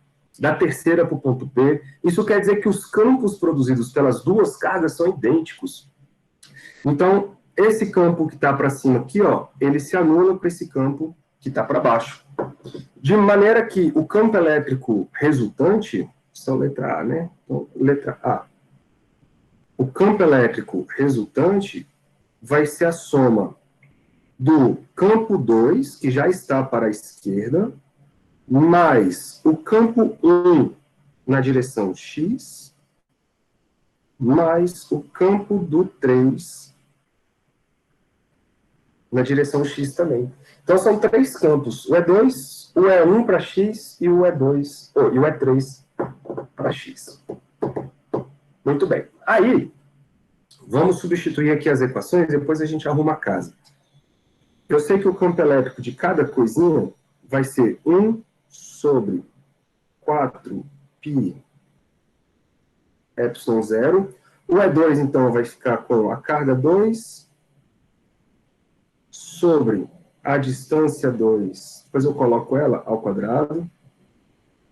terceira para o ponto P. Isso quer dizer que os campos produzidos pelas duas cargas são idênticos. Então, esse campo que está para cima aqui, ó, ele se anula para esse campo que está para baixo. De maneira que o campo elétrico resultante, são letra A, né? Então, letra A. O campo elétrico resultante vai ser a soma do campo 2, que já está para a esquerda, mais o campo 1 na direção X, mais o campo do 3 na direção X também. Então, são três campos, o E2, o E1 para X e o E2, e o E3 para X. Muito bem. Aí, vamos substituir aqui as equações, depois a gente arruma a casa. Eu sei que o campo elétrico de cada coisinha vai ser 1 sobre 4π ε0. O E2, então, vai ficar com a carga 2 sobre a distância 2, depois eu coloco ela ao quadrado,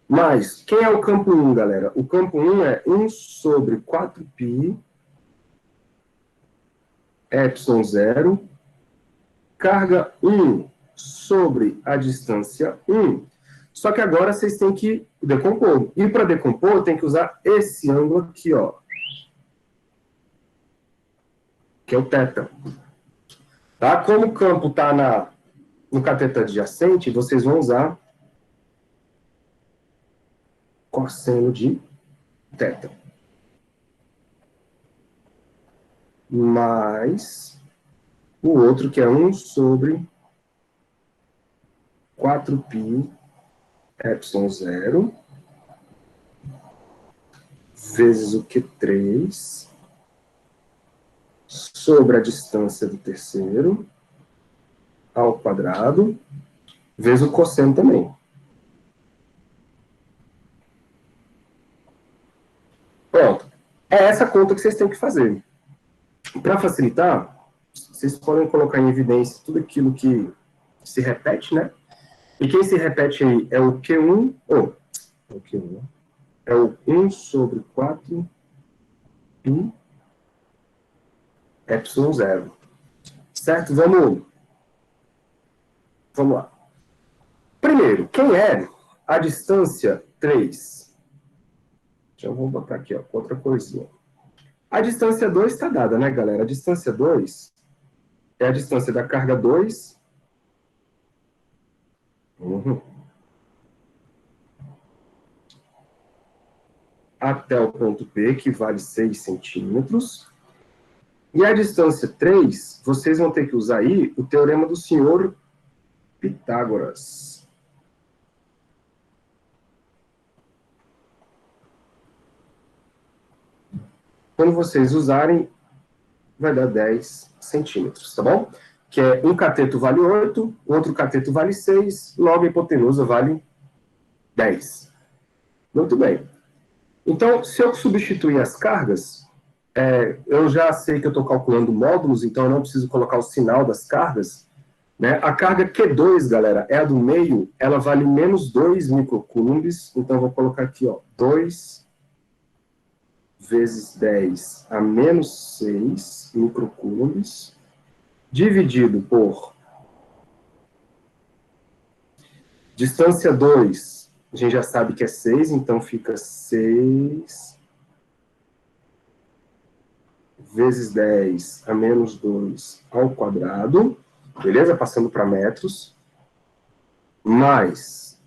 mais, quem é o campo 1, galera? O campo 1 é 1 sobre 4π ε0, carga 1 sobre a distância 1. Só que agora vocês têm que decompor. E para decompor, tem que usar esse ângulo aqui, ó, que é o θ. Tá? Como o campo está no cateto adjacente, vocês vão usar cosseno de θ. Mais o outro que é 1 sobre 4π ε0 vezes o Q3 sobre a distância do terceiro ao quadrado, vezes o cosseno também. Pronto. É essa conta que vocês têm que fazer. Para facilitar, vocês podem colocar em evidência tudo aquilo que se repete, né? E quem se repete aí é o Q1, o Q1, né? É o 1 sobre 4 π ε0. Certo? Vamos lá. Primeiro, quem é a distância 3? Já vou botar aqui, ó, outra coisinha. A distância 2 está dada, né, galera? A distância 2 é a distância da carga 2 até o ponto P, que vale 6 centímetros. E a distância 3, vocês vão ter que usar aí o teorema do senhor Pitágoras. Quando vocês usarem, vai dar 10 centímetros, tá bom? Que é um cateto vale 8, outro cateto vale 6, logo a hipotenusa vale 10. Muito bem. Então, se eu substituir as cargas, eu já sei que eu estou calculando módulos, então eu não preciso colocar o sinal das cargas, né? A carga Q2, galera, é a do meio, ela vale menos 2 microcoulombs, então eu vou colocar aqui, ó, 2 vezes 10 a menos 6 microcoulombs, dividido por distância 2, a gente já sabe que é 6, então fica 6 vezes 10 a menos 2 ao quadrado, beleza? Passando para metros, mais,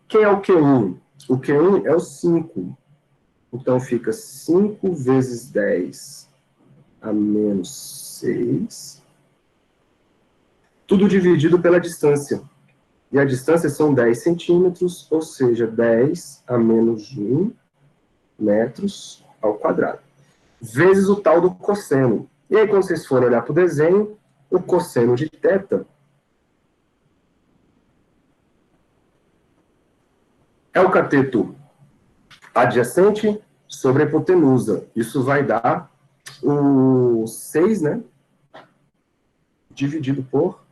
quem é o Q1? O Q1 é o 5, então fica 5 vezes 10 a menos 6, tudo dividido pela distância. E a distância são 10 centímetros, ou seja, 10 a menos 1 metros ao quadrado. Vezes o tal do cosseno. E aí, quando vocês forem olhar para o desenho, o cosseno de θ é o cateto adjacente sobre a hipotenusa. Isso vai dar o 6, né? Dividido por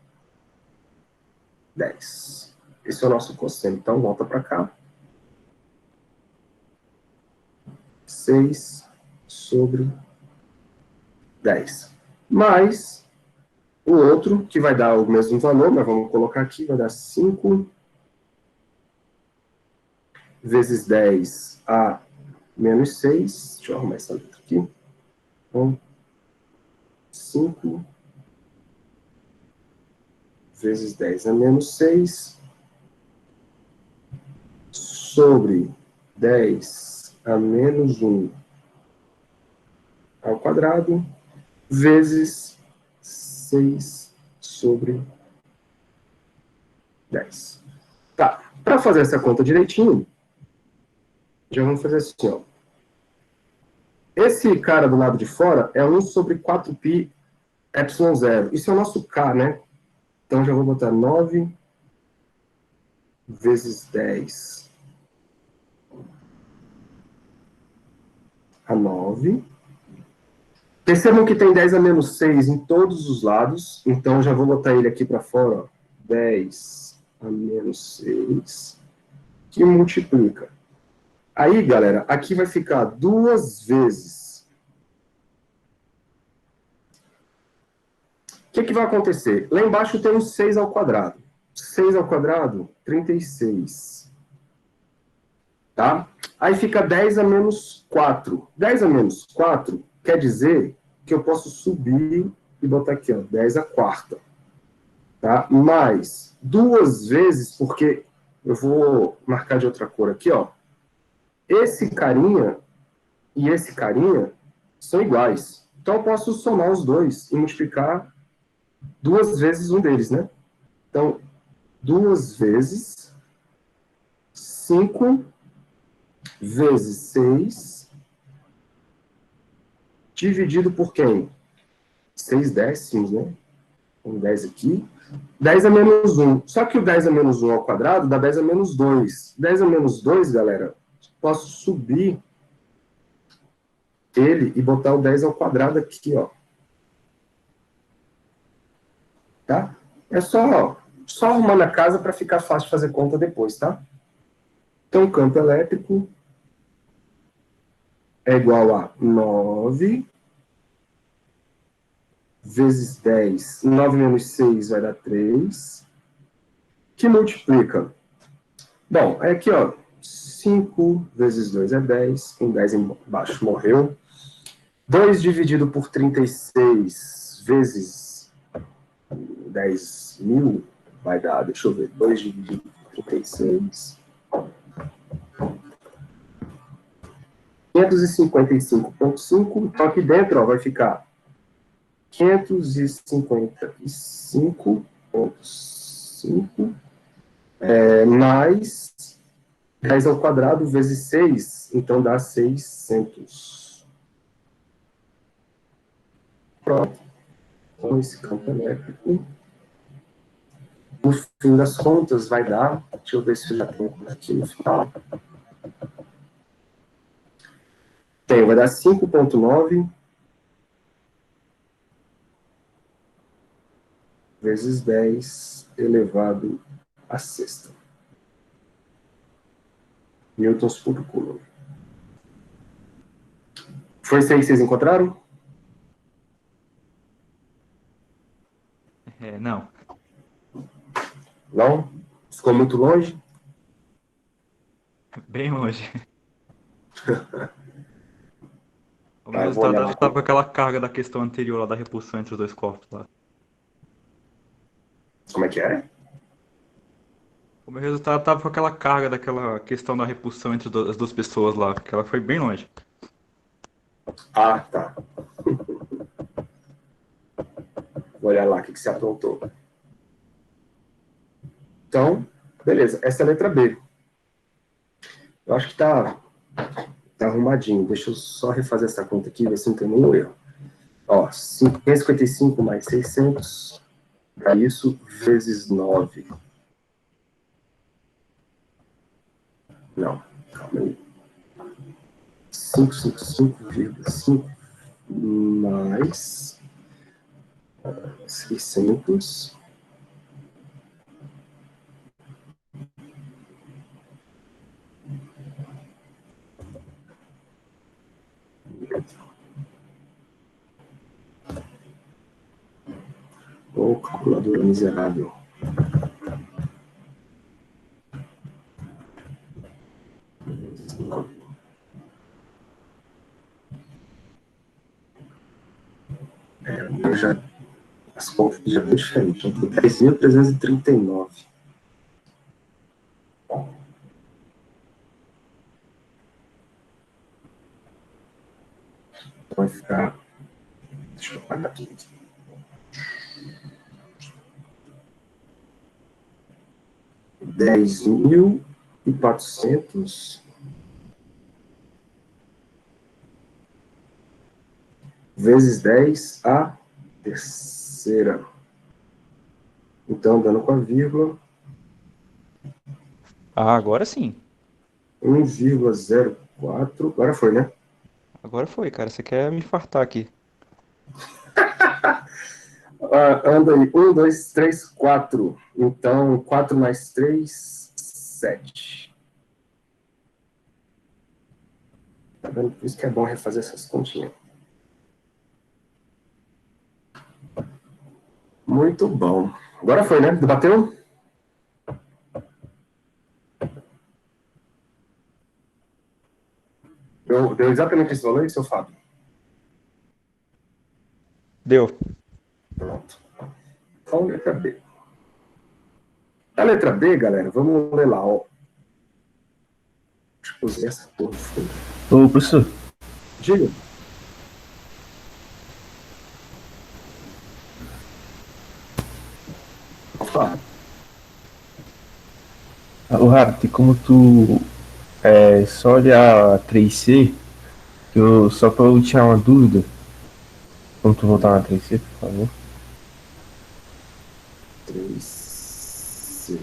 10. Esse é o nosso cosseno. Então, volta para cá. 6 sobre 10. Mais o outro, que vai dar o mesmo valor, mas vamos colocar aqui, vai dar 5 vezes 10 a menos 6. Deixa eu arrumar essa letra aqui. Então, 5 vezes 10 a menos 6 sobre 10 a menos 1 ao quadrado, vezes 6 sobre 10. Tá, para fazer essa conta direitinho, já vamos fazer assim, ó. Esse cara do lado de fora é 1 sobre 4π ε0. Isso é o nosso K, né? Então, já vou botar 9 vezes 10 a 9. Percebam que tem 10 a menos 6 em todos os lados. Então, já vou botar ele aqui para fora. Ó. 10 a menos 6, que multiplica. Aí, galera, aqui vai ficar 2 vezes. O que vai acontecer? Lá embaixo tem um 6 ao quadrado. 6 ao quadrado, 36. Tá? Aí fica 10 a menos 4. 10 a menos 4 quer dizer que eu posso subir e botar aqui, ó, 10 a quarta. Tá? Mais 2 vezes, porque eu vou marcar de outra cor aqui, ó. Esse carinha e esse carinha são iguais. Então eu posso somar os dois e multiplicar 2 vezes um deles, né? Então, 2 vezes 5 vezes 6 dividido por quem? 6 décimos, né? Um 10 aqui. 10 a menos 1. Só que o 10 a menos 1 ao quadrado dá 10 a menos 2. 10 a menos 2, galera, posso subir ele e botar o 10 ao quadrado aqui, ó. Tá? É só arrumar na casa para ficar fácil de fazer conta depois, tá? Então, campo elétrico é igual a 9 vezes 10. 9 menos 6 vai dar 3. Que multiplica? Bom, é aqui, ó. 5 vezes 2 é 10. Um 10 embaixo morreu. 2 dividido por 36 vezes 10.000 vai dar, deixa eu ver, 2 dividido por 36. 555,5. Então aqui dentro, ó, vai ficar 555,5 mais 10 ao quadrado vezes 6, então dá 600. Pronto. Com esse campo elétrico, no fim das contas, vai dar, deixa eu ver se eu já tenho aqui no final. Vai dar 5,9 vezes 10 elevado a sexta. Newtons por coulomb. Foi isso aí que vocês encontraram? Não. Não? Ficou muito longe? Bem longe. O meu Tá, eu vou resultado olhar. estava com aquela carga da questão anterior lá da repulsão entre os dois corpos lá. Como é que é? O meu resultado estava com aquela carga daquela questão da repulsão entre as duas pessoas lá, porque ela foi bem longe. Ah, tá. Vou olhar lá o que você aprontou. Então, beleza. Essa é a letra B. Eu acho que tá arrumadinho. Deixa eu só refazer essa conta aqui, ver se não tem nenhum erro. Ó, 555 mais 600, dá isso, vezes 9. Não, calma aí. 555,5 mais 600. Ô, calculadora miserável. Eu já, as contas já estão diferentes. 10.339. Vai ficar. Deixa eu apagar aqui. $10.400 vezes 10 a terceira. Então, dando com a vírgula. Ah, agora sim. 1,04. Agora foi, né? Agora foi, cara. Você quer me infartar aqui. Anda aí. 1, 2, 3, 4. Então, 4 mais 3, 7. Tá vendo? Por isso que é bom refazer essas continhas. Muito bom. Agora foi, né? Bateu? Deu exatamente esse valor aí, seu Fábio? Deu. Pronto. Então, letra B. A letra B, galera, vamos ler lá, ó. Deixa eu usar essa porra. Ô, professor. Diga. Opa. O Rato, tem como tu só olhar a 3C, só pra eu tirar uma dúvida, como tu voltar na 3C, por favor. 3C.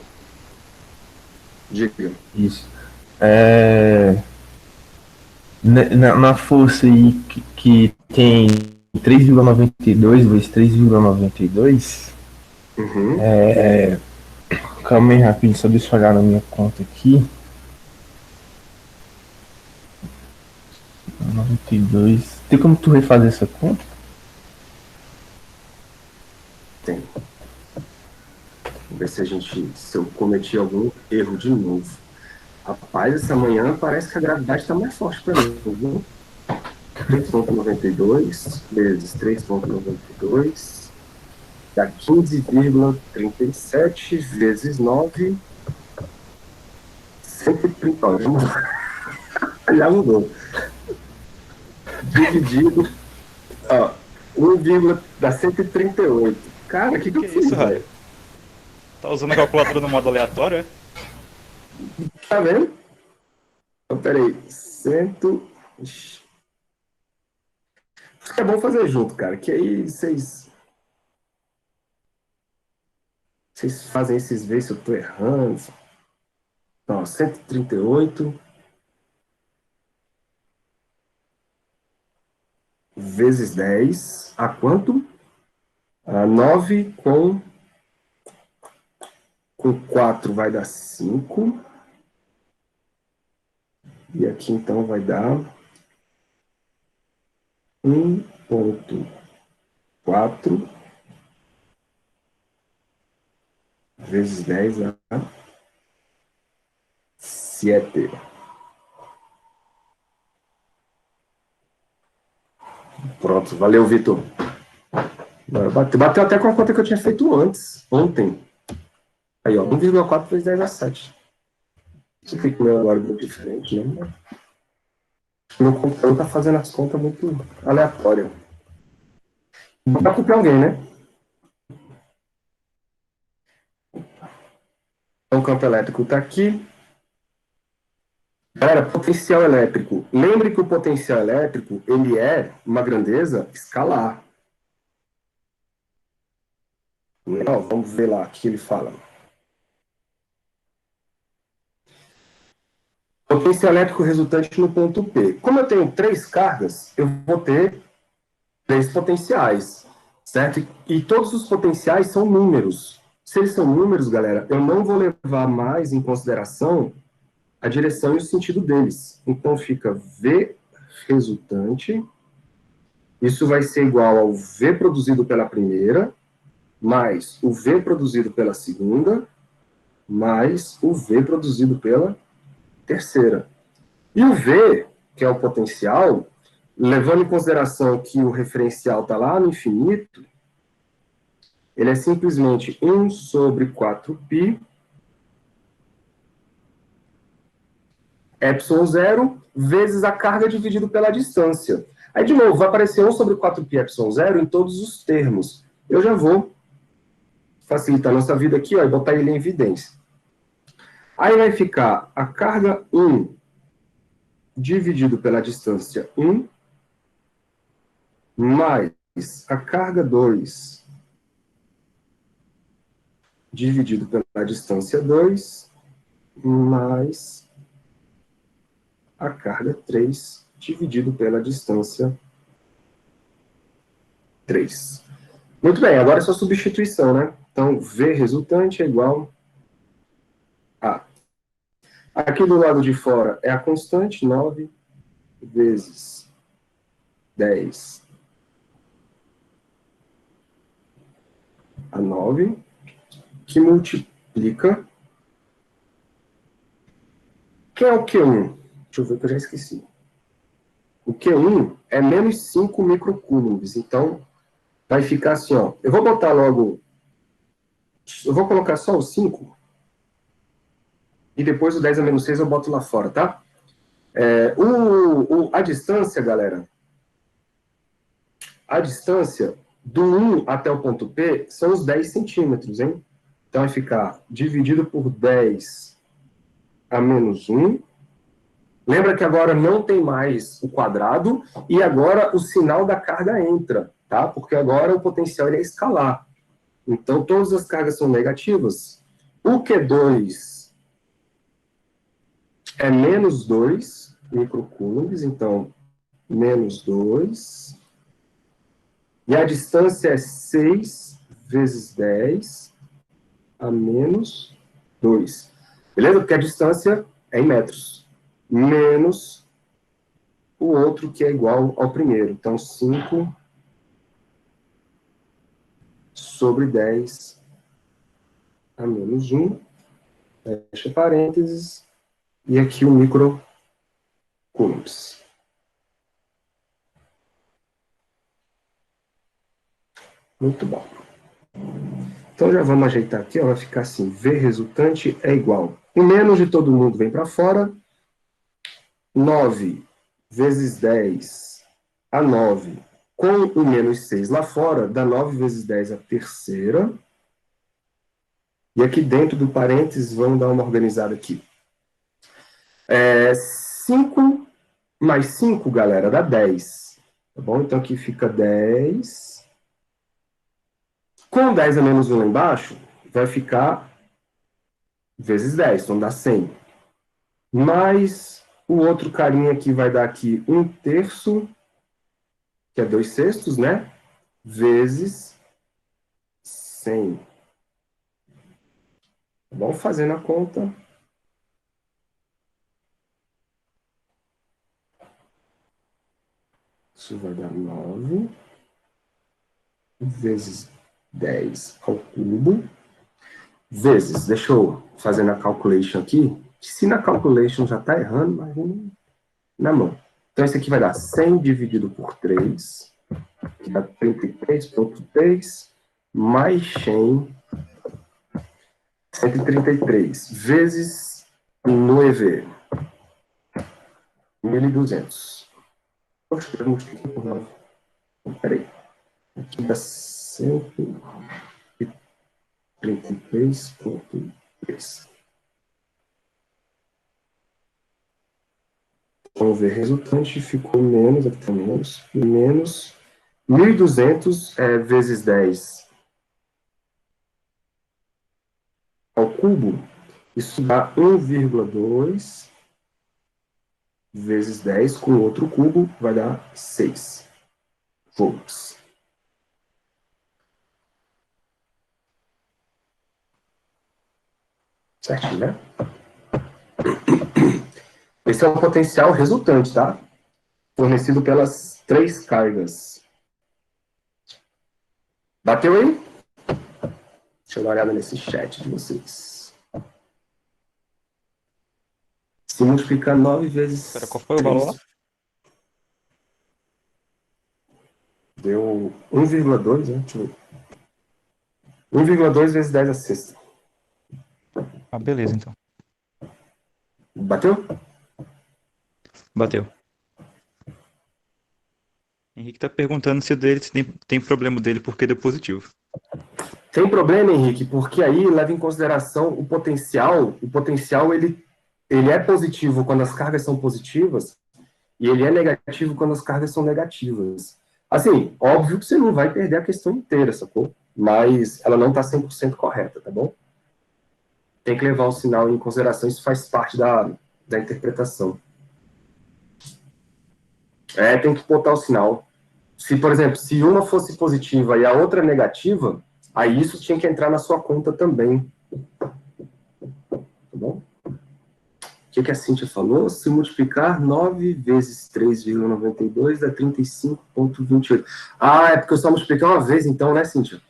Diga. Isso. Na força aí que tem 3,92 vezes 3,92, Uhum. calma aí rapidinho, só deixa eu olhar na minha conta aqui. 92. Tem como tu refazer essa conta? Tem. Vamos ver se eu cometi algum erro de novo. Rapaz, essa manhã parece que a gravidade está mais forte para mim, viu? 3,92 vezes 3,92 dá 15,37 vezes 9, 130. Vamos lá. Já mudou. Dividido, ó, 1, dá 138. Cara, o que eu Que fiz, isso, velho? Raio? Tá usando a calculadora no modo aleatório, é? Tá vendo? Então, peraí. Acho que é bom fazer junto, cara, que aí vocês fazem esses ver se eu tô errando. Ó, 138 vezes 10 a quanto? A 9 com 4 vai dar 5. E aqui então vai dar 1,4 vezes 10 a 7. Pronto, valeu, Vitor. Bateu até com a conta que eu tinha feito ontem. Aí, ó, 1,4 vezes 10 a 7. Isso fica com o meu agora muito diferente, né? Meu computador tá fazendo as contas muito aleatórias. Vai copiar alguém, né? Então, o campo elétrico está aqui. Galera, potencial elétrico. Lembre que o potencial elétrico, ele é uma grandeza escalar. Não, vamos ver lá o que ele fala. Potencial elétrico resultante no ponto P. Como eu tenho 3 cargas, eu vou ter 3 potenciais, certo? E todos os potenciais são números. Se eles são números, galera, eu não vou levar mais em consideração a direção e o sentido deles. Então fica V resultante, isso vai ser igual ao V produzido pela primeira, mais o V produzido pela segunda, mais o V produzido pela terceira. E o V, que é o potencial, levando em consideração que o referencial está lá no infinito, ele é simplesmente 1 sobre 4π epsilon zero vezes a carga dividido pela distância. Aí, de novo, vai aparecer 1 sobre 4π epsilon zero em todos os termos. Eu já vou facilitar a nossa vida aqui, ó, e botar ele em evidência. Aí vai ficar a carga 1 dividido pela distância 1 mais a carga 2 dividido pela distância 2 mais a carga 3 dividido pela distância 3. Muito bem, agora é só substituição, né? Então, V resultante é igual a... Aqui do lado de fora é a constante, 9 vezes 10 a 9, que multiplica... Quem é o Q1? Deixa eu ver que eu já esqueci. O Q1 é menos 5 microcoulombs, então vai ficar assim, ó. Eu vou botar logo... Eu vou colocar só o 5, e depois o 10 a menos 6 eu boto lá fora, tá? A distância, galera, a distância do 1 até o ponto P são os 10 centímetros, hein? Então vai ficar dividido por 10 a menos 1. Lembra que agora não tem mais o quadrado e agora o sinal da carga entra, tá? Porque agora o potencial ele é escalar. Então, todas as cargas são negativas. O Q2 é menos 2 microcoulombs, então, menos 2. E a distância é 6 vezes 10 a menos 2. Beleza? Porque a distância é em metros. Menos o outro que é igual ao primeiro. Então, 5 sobre 10 a menos 1. Fecha parênteses. E aqui o microcoulombs. Muito bom. Então, já vamos ajeitar aqui. Ó, vai ficar assim. V resultante é igual. O menos de todo mundo vem para fora. 9 vezes 10 a 9, com o menos 6 lá fora, dá 9 vezes 10 a terceira. E aqui dentro do parênteses, vamos dar uma organizada aqui. 5 mais 5, galera, dá 10. Tá bom? Então aqui fica 10. Com 10 a menos 1 lá embaixo, vai ficar vezes 10, então dá 100. Mais o outro carinha aqui vai dar aqui 1/3, que é 2/6, né? Vezes 100. Vamos fazendo a conta. Isso vai dar 9 vezes 10 ao cubo. Vezes, deixa eu fazer na calculation aqui. Se na calculation já está errando, mas na mão. Então, isso aqui vai dar 100 dividido por 3, que dá 33,3, mais 100, 133, vezes no EV, 1.200. Poxa, eu multipliquei por 9. Peraí. Aqui dá 133,3. Vamos ver, resultante ficou menos, aqui está menos 1.200 vezes 10 ao cubo, isso dá 1,2 vezes 10 com outro cubo, vai dar 6 volts. Certinho, né? Esse é o potencial resultante, tá? Fornecido pelas 3 cargas. Bateu aí? Deixa eu dar uma olhada nesse chat de vocês. Se multiplicar 9 vezes... Espera, qual foi o valor lá? Deu 1,2, né? Deixa eu ver. 1,2 vezes 10 a sexta. Ah, beleza, então. Bateu? Bateu. Henrique tá perguntando se o dele tem problema dele porque deu positivo. Tem problema, Henrique, porque aí leva em consideração o potencial. O potencial, ele é positivo quando as cargas são positivas e ele é negativo quando as cargas são negativas. Assim, óbvio que você não vai perder a questão inteira, sacou? Mas ela não está 100% correta, tá bom? Tem que levar o sinal em consideração, isso faz parte da interpretação. Tem que botar o sinal. Se, por exemplo, se uma fosse positiva e a outra negativa, aí isso tinha que entrar na sua conta também. Tá bom? O que a Cíntia falou? Se multiplicar 9 vezes 3,92 dá 35,28. Ah, é porque eu só multipliquei uma vez então, né, Cíntia?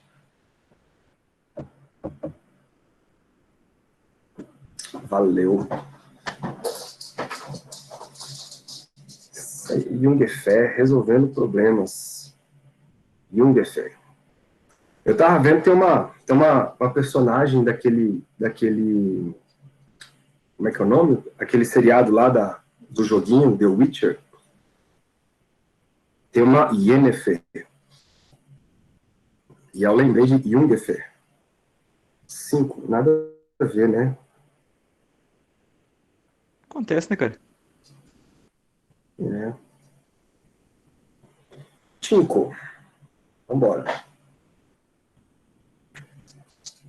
Valeu. Jungefé, resolvendo problemas. Jungefé. Eu tava vendo, tem uma personagem daquele... Como é que é o nome? Aquele seriado lá do joguinho, The Witcher. Tem uma Yennefer. E eu lembrei de Jungefé. 5, nada a ver, né? Acontece, né, cara? É. 5. Vambora.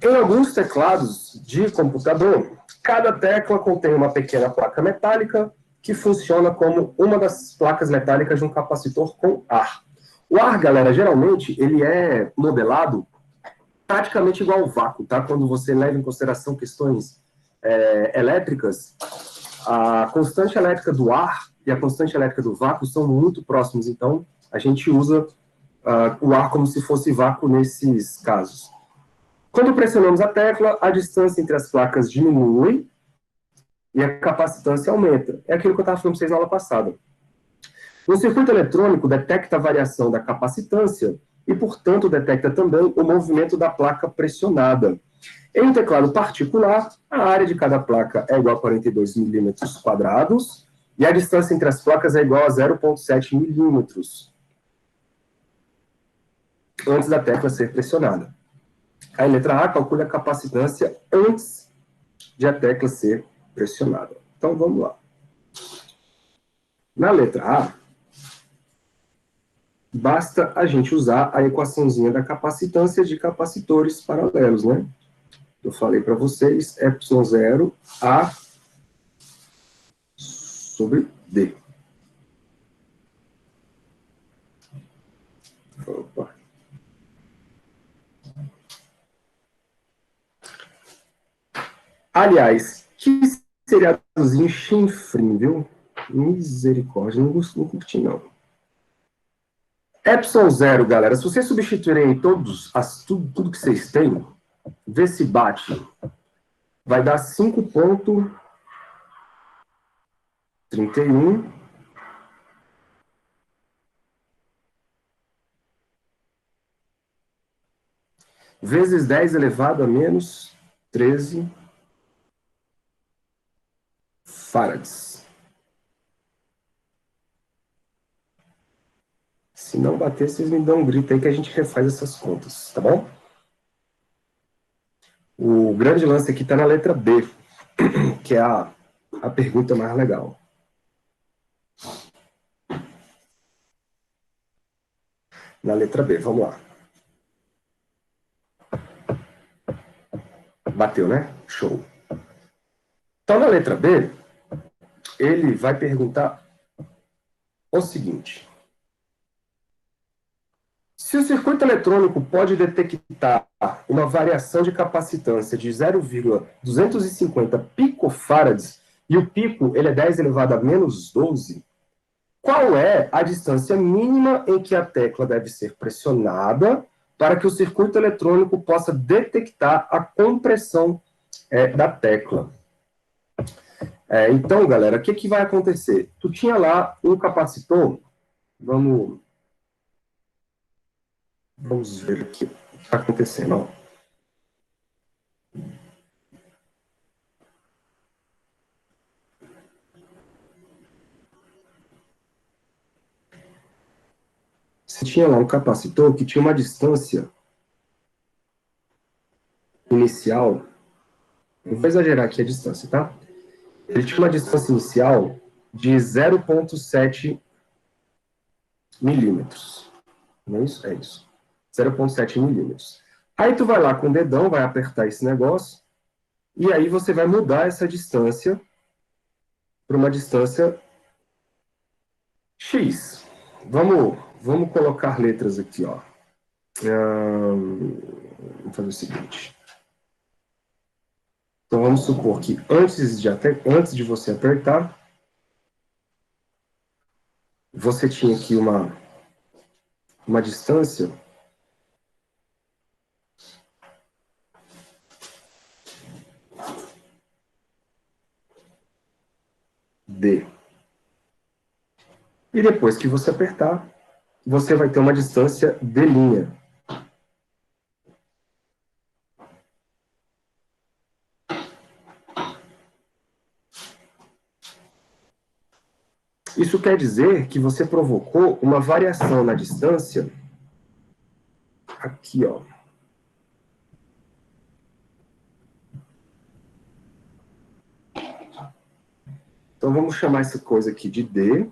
Em alguns teclados de computador, cada tecla contém uma pequena placa metálica que funciona como uma das placas metálicas de um capacitor com ar. O ar, galera, geralmente, ele é modelado praticamente igual ao vácuo, tá? Quando você leva em consideração questões elétricas, a constante elétrica do ar e a constante elétrica do vácuo são muito próximos, então a gente usa o ar como se fosse vácuo nesses casos. Quando pressionamos a tecla, a distância entre as placas diminui e a capacitância aumenta. É aquilo que eu estava falando para vocês na aula passada. O circuito eletrônico detecta a variação da capacitância e, portanto, detecta também o movimento da placa pressionada. Em um teclado particular, a área de cada placa é igual a 42 milímetros quadrados e a distância entre as placas é igual a 0,7 milímetros antes da tecla ser pressionada. A letra A calcula a capacitância antes de a tecla ser pressionada. Então, vamos lá. Na letra A, basta a gente usar a equaçãozinha da capacitância de capacitores paralelos, né? Eu falei para vocês, ε0 A sobre D. Opa. Aliás, que seriadozinho chinfrim, viu? Misericórdia, não curti, não. ε0, galera, se vocês substituírem tudo que vocês têm, vê se bate. Vai dar 5,31 vezes 10 elevado a menos 13 farads. Se não bater, vocês me dão um grito aí que a gente refaz essas contas, tá bom? O grande lance aqui está na letra B, que é a pergunta mais legal. Na letra B, vamos lá. Bateu, né? Show. Então, na letra B, ele vai perguntar o seguinte. Se o circuito eletrônico pode detectar uma variação de capacitância de 0,250 picofarads e o pico ele é 10 elevado a menos 12, qual é a distância mínima em que a tecla deve ser pressionada para que o circuito eletrônico possa detectar a compressão da tecla? Então, galera, o que vai acontecer? Tu tinha lá um capacitor, vamos ver aqui o que está acontecendo. Ó. Você tinha lá um capacitor que tinha uma distância inicial, não vou exagerar aqui a distância, tá? Ele tinha uma distância inicial de 0,7 milímetros. Não é isso? É isso. 0,7 milímetros. Aí tu vai lá com o dedão, vai apertar esse negócio, e aí você vai mudar essa distância para uma distância X. Vamos colocar letras aqui, ó. Vamos fazer o seguinte. Então vamos supor que antes de você apertar, você tinha aqui uma distância D. E depois que você apertar, você vai ter uma distância D'. Isso quer dizer que você provocou uma variação na distância aqui, ó. Então, vamos chamar essa coisa aqui de D.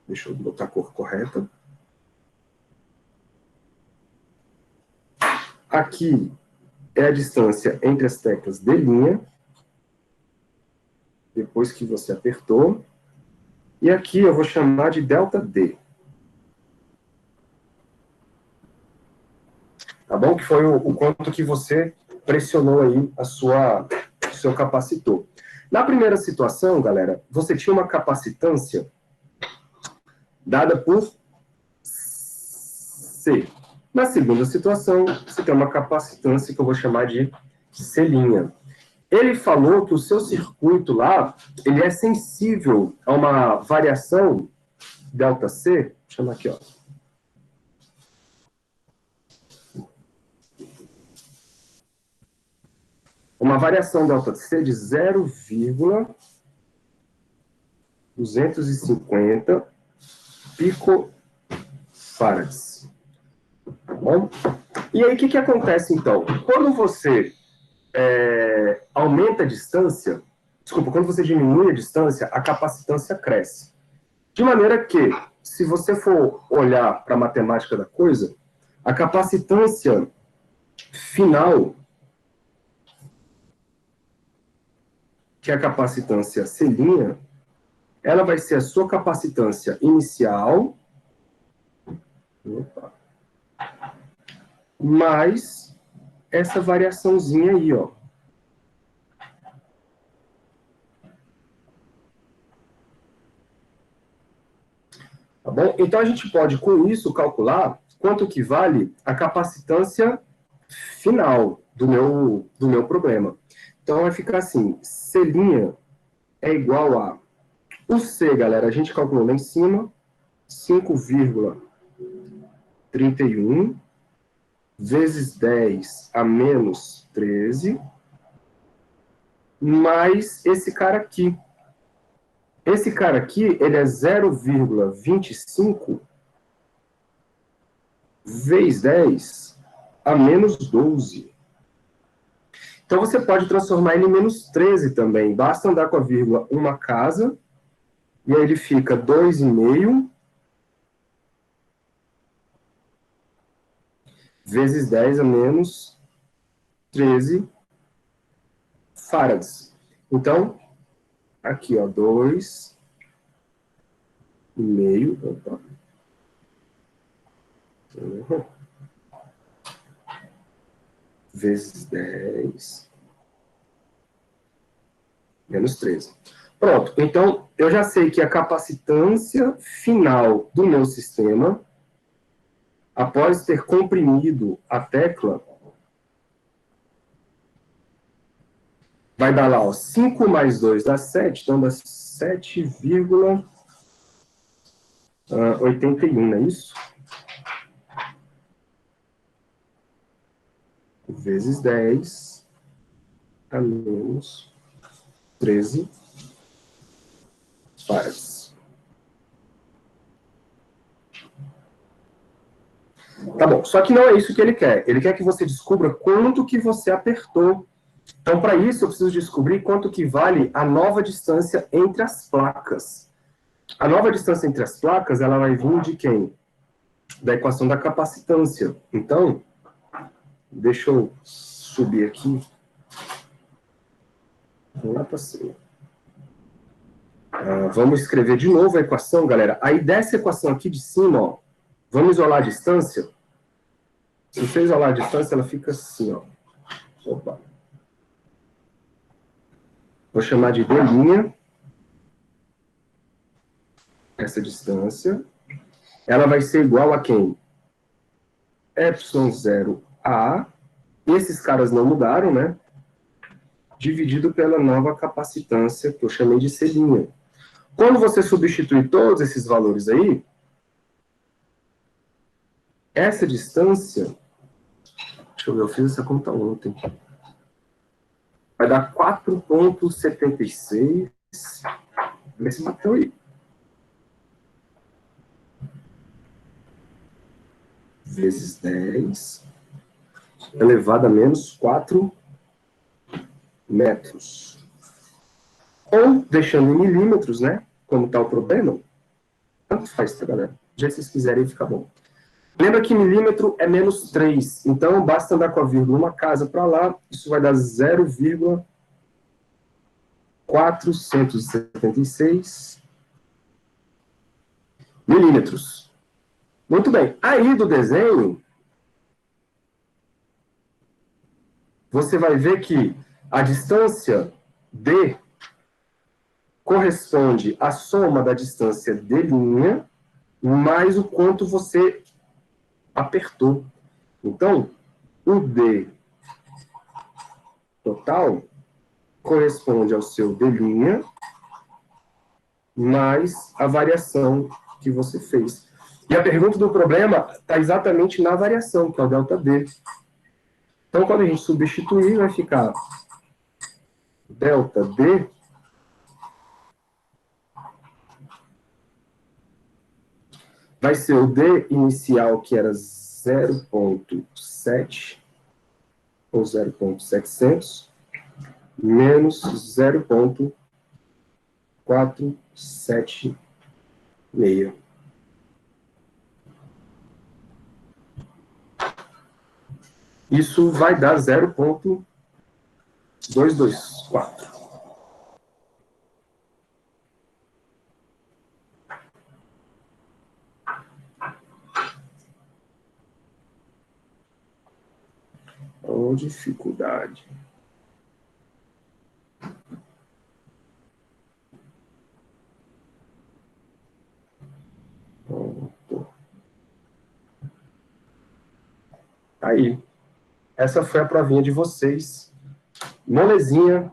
Deixa eu botar a cor correta. Aqui é a distância entre as teclas D', depois que você apertou. E aqui eu vou chamar de ΔD. Tá bom? Que foi o quanto que você pressionou aí o seu capacitor. Na primeira situação, galera, você tinha uma capacitância dada por C. Na segunda situação, você tem uma capacitância que eu vou chamar de C'. Ele falou que o seu circuito lá, ele é sensível a uma variação ΔC, deixa eu chamar aqui, ó. Uma variação ΔC de 0,250 picofarads. Tá bom? E aí, o que acontece, então? Quando você aumenta a distância, quando você diminui a distância, a capacitância cresce. De maneira que, se você for olhar para a matemática da coisa, a capacitância final, que é a capacitância C', ela vai ser a sua capacitância inicial, mais essa variaçãozinha aí, ó. Tá bom? Então, a gente pode, com isso, calcular quanto que vale a capacitância final do meu problema. Então, vai ficar assim, C' é igual a... O C, galera, a gente calculou lá em cima, 5,31 vezes 10 a menos 13, mais esse cara aqui. Esse cara aqui, ele é 0,25 vezes 10 a menos 12. Então, você pode transformar ele em menos 13 também. Basta andar com a vírgula uma casa, e aí ele fica 2,5 vezes 10 a menos 13 farads. Então, aqui, ó, 2,5. Opa. Vezes 10 menos 13. Pronto, então eu já sei que a capacitância final do meu sistema, após ter comprimido a tecla, vai dar lá, ó, 5 mais 2 dá 7, então dá 7,81, não é isso? Vezes 10 a menos 13 farads. Tá bom, só que não é isso que ele quer. Ele quer que você descubra quanto que você apertou. Então, para isso, eu preciso descobrir quanto que vale a nova distância entre as placas. A nova distância entre as placas, ela vai vir de quem? Da equação da capacitância. Então, deixa eu subir aqui. Lá para cima. Vamos escrever de novo a equação, galera. Aí, dessa equação aqui de cima, ó, vamos isolar a distância. Se você isolar a distância, ela fica assim, ó. Opa. Vou chamar de D'. Essa distância. Ela vai ser igual a quem? ε0A. Esses caras não mudaram, né? Dividido pela nova capacitância, que eu chamei de C'. Quando você substituir todos esses valores aí, essa distância... Deixa eu ver, eu fiz essa conta ontem. Vai dar 4,76. Vê se bateu aí. Vezes 10 elevado a menos 4 metros. ou deixando em milímetros, né? Como está o problema. Tanto faz, tá, galera? Do jeito que vocês quiserem, fica bom. Lembra que milímetro é menos 3. Então, basta andar com a vírgula uma casa para lá. Isso vai dar 0,476 milímetros. Muito bem. Aí do desenho, você vai ver que a distância D corresponde à soma da distância D' mais o quanto você apertou. Então, o D total corresponde ao seu D' mais a variação que você fez. E a pergunta do problema está exatamente na variação, que é o ΔD. Então, quando a gente substituir, vai ficar ΔD vai ser o D inicial, que era 0,7 ou 0,700, menos 0,476. Isso vai dar 0,224. Ou dificuldade. Pronto. Aí. Essa foi a provinha de vocês. Molezinha,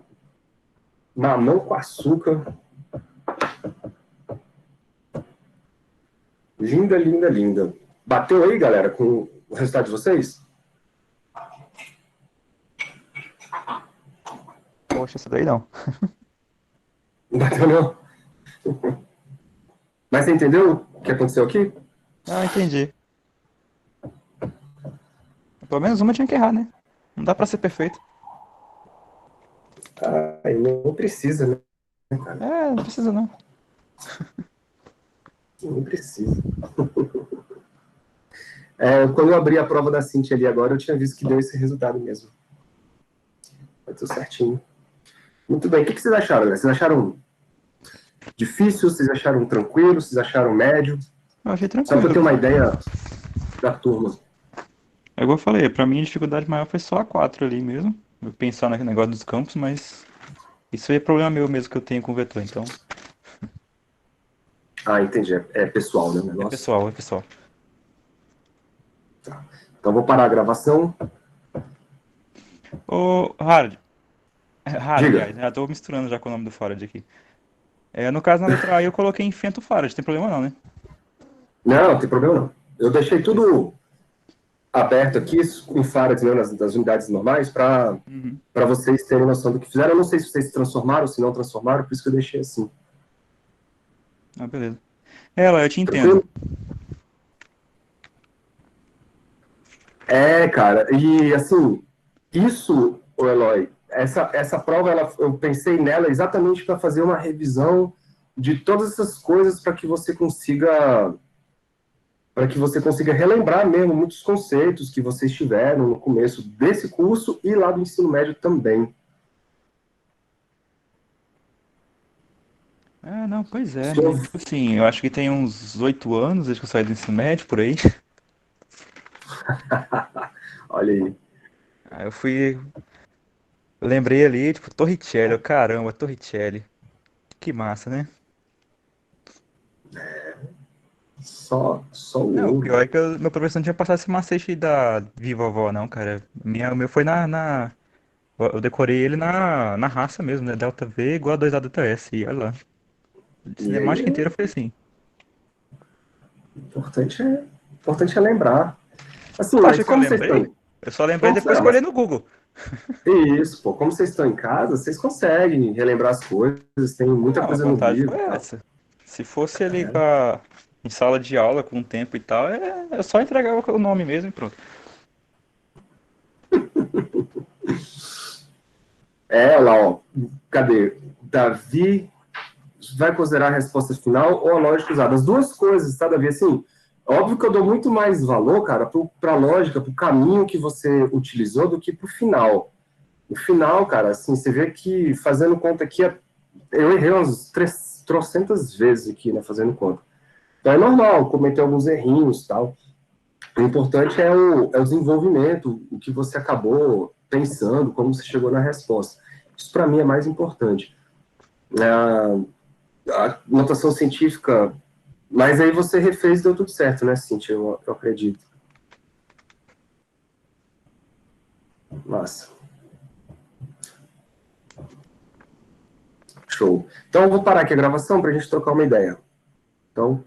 mamão com açúcar. Linda, linda, linda. Bateu aí, galera, com o resultado de vocês? Poxa, essa daí não. Não bateu, não? Mas você entendeu o que aconteceu aqui? Ah, entendi. Pelo menos uma tinha que errar, né? Não dá pra ser perfeito. Ai, não precisa, né, cara? É, não precisa não. Não precisa. Quando eu abri a prova da Cintia ali agora, eu tinha visto que deu esse resultado mesmo. Vai tudo certinho. Muito bem. O que vocês acharam, né? Vocês acharam difícil? Vocês acharam tranquilo? Vocês acharam médio? Eu achei Só para tranquilo. eu ter uma ideia da turma. É igual eu falei, pra mim a dificuldade maior foi só a 4 ali mesmo. Eu pensar naquele negócio dos campos, mas isso aí é problema meu mesmo que eu tenho com o vetor, então. Ah, entendi. É pessoal, né, o negócio? É pessoal. Tá. Então, vou parar a gravação. Ô, Harald, Diga. aliás, já tô misturando já com o nome do Farad aqui. No caso, na letra A eu coloquei em Fento Farad, tem problema não, né? Não tem problema não. Eu deixei tudo aberto aqui, em Farads, né, das unidades normais, para vocês terem noção do que fizeram. Eu não sei se vocês transformaram, se não transformaram, por isso que eu deixei assim. Ah, beleza. Ela, eu te Tranquilo? entendo. Cara, e assim, isso, ô Eloy, essa prova, eu pensei nela exatamente para fazer uma revisão de todas essas coisas para que você consiga relembrar mesmo muitos conceitos que vocês tiveram no começo desse curso e lá do ensino médio também. Não, pois é, né? Tipo assim, eu acho que tem uns 8 anos desde que eu saí do ensino médio, por aí. Olha aí. Aí eu lembrei ali, tipo, Torricelli, caramba, Torricelli. Que massa, né? Só o Não, o ouro. pior é que meu professor não tinha passado esse macete da Viva Vovó, não, cara. O meu foi eu decorei ele na raça mesmo, né? Delta V igual a 2A Delta S, e olha lá. A E aí, cinemática inteira foi assim. importante é lembrar. Assim, Tu mas acha que eu como vocês lembrei? estão... Eu só lembrei depois que eu olhei no Google. Isso, pô. Como vocês estão em casa, vocês conseguem relembrar as coisas, tem muita Não, a coisa no vantagem livro. foi essa. Se fosse ali em sala de aula com o tempo e tal, é só entregar o nome mesmo e pronto. Olha lá, ó. Cadê? Davi vai considerar a resposta final ou a lógica usada? As duas coisas, tá, Davi? Assim, óbvio que eu dou muito mais valor, cara, para a lógica, para o caminho que você utilizou do que para o final. O final, cara, assim, você vê que, fazendo conta aqui, eu errei umas 300 vezes aqui, né, fazendo conta. Então é normal cometer alguns errinhos e tal. O importante é o desenvolvimento, o que você acabou pensando, como você chegou na resposta. Isso, para mim, é mais importante. A notação científica, mas aí você refez e deu tudo certo, né, Cíntia? Eu acredito. Massa. Show. Então, eu vou parar aqui a gravação para a gente trocar uma ideia. Então,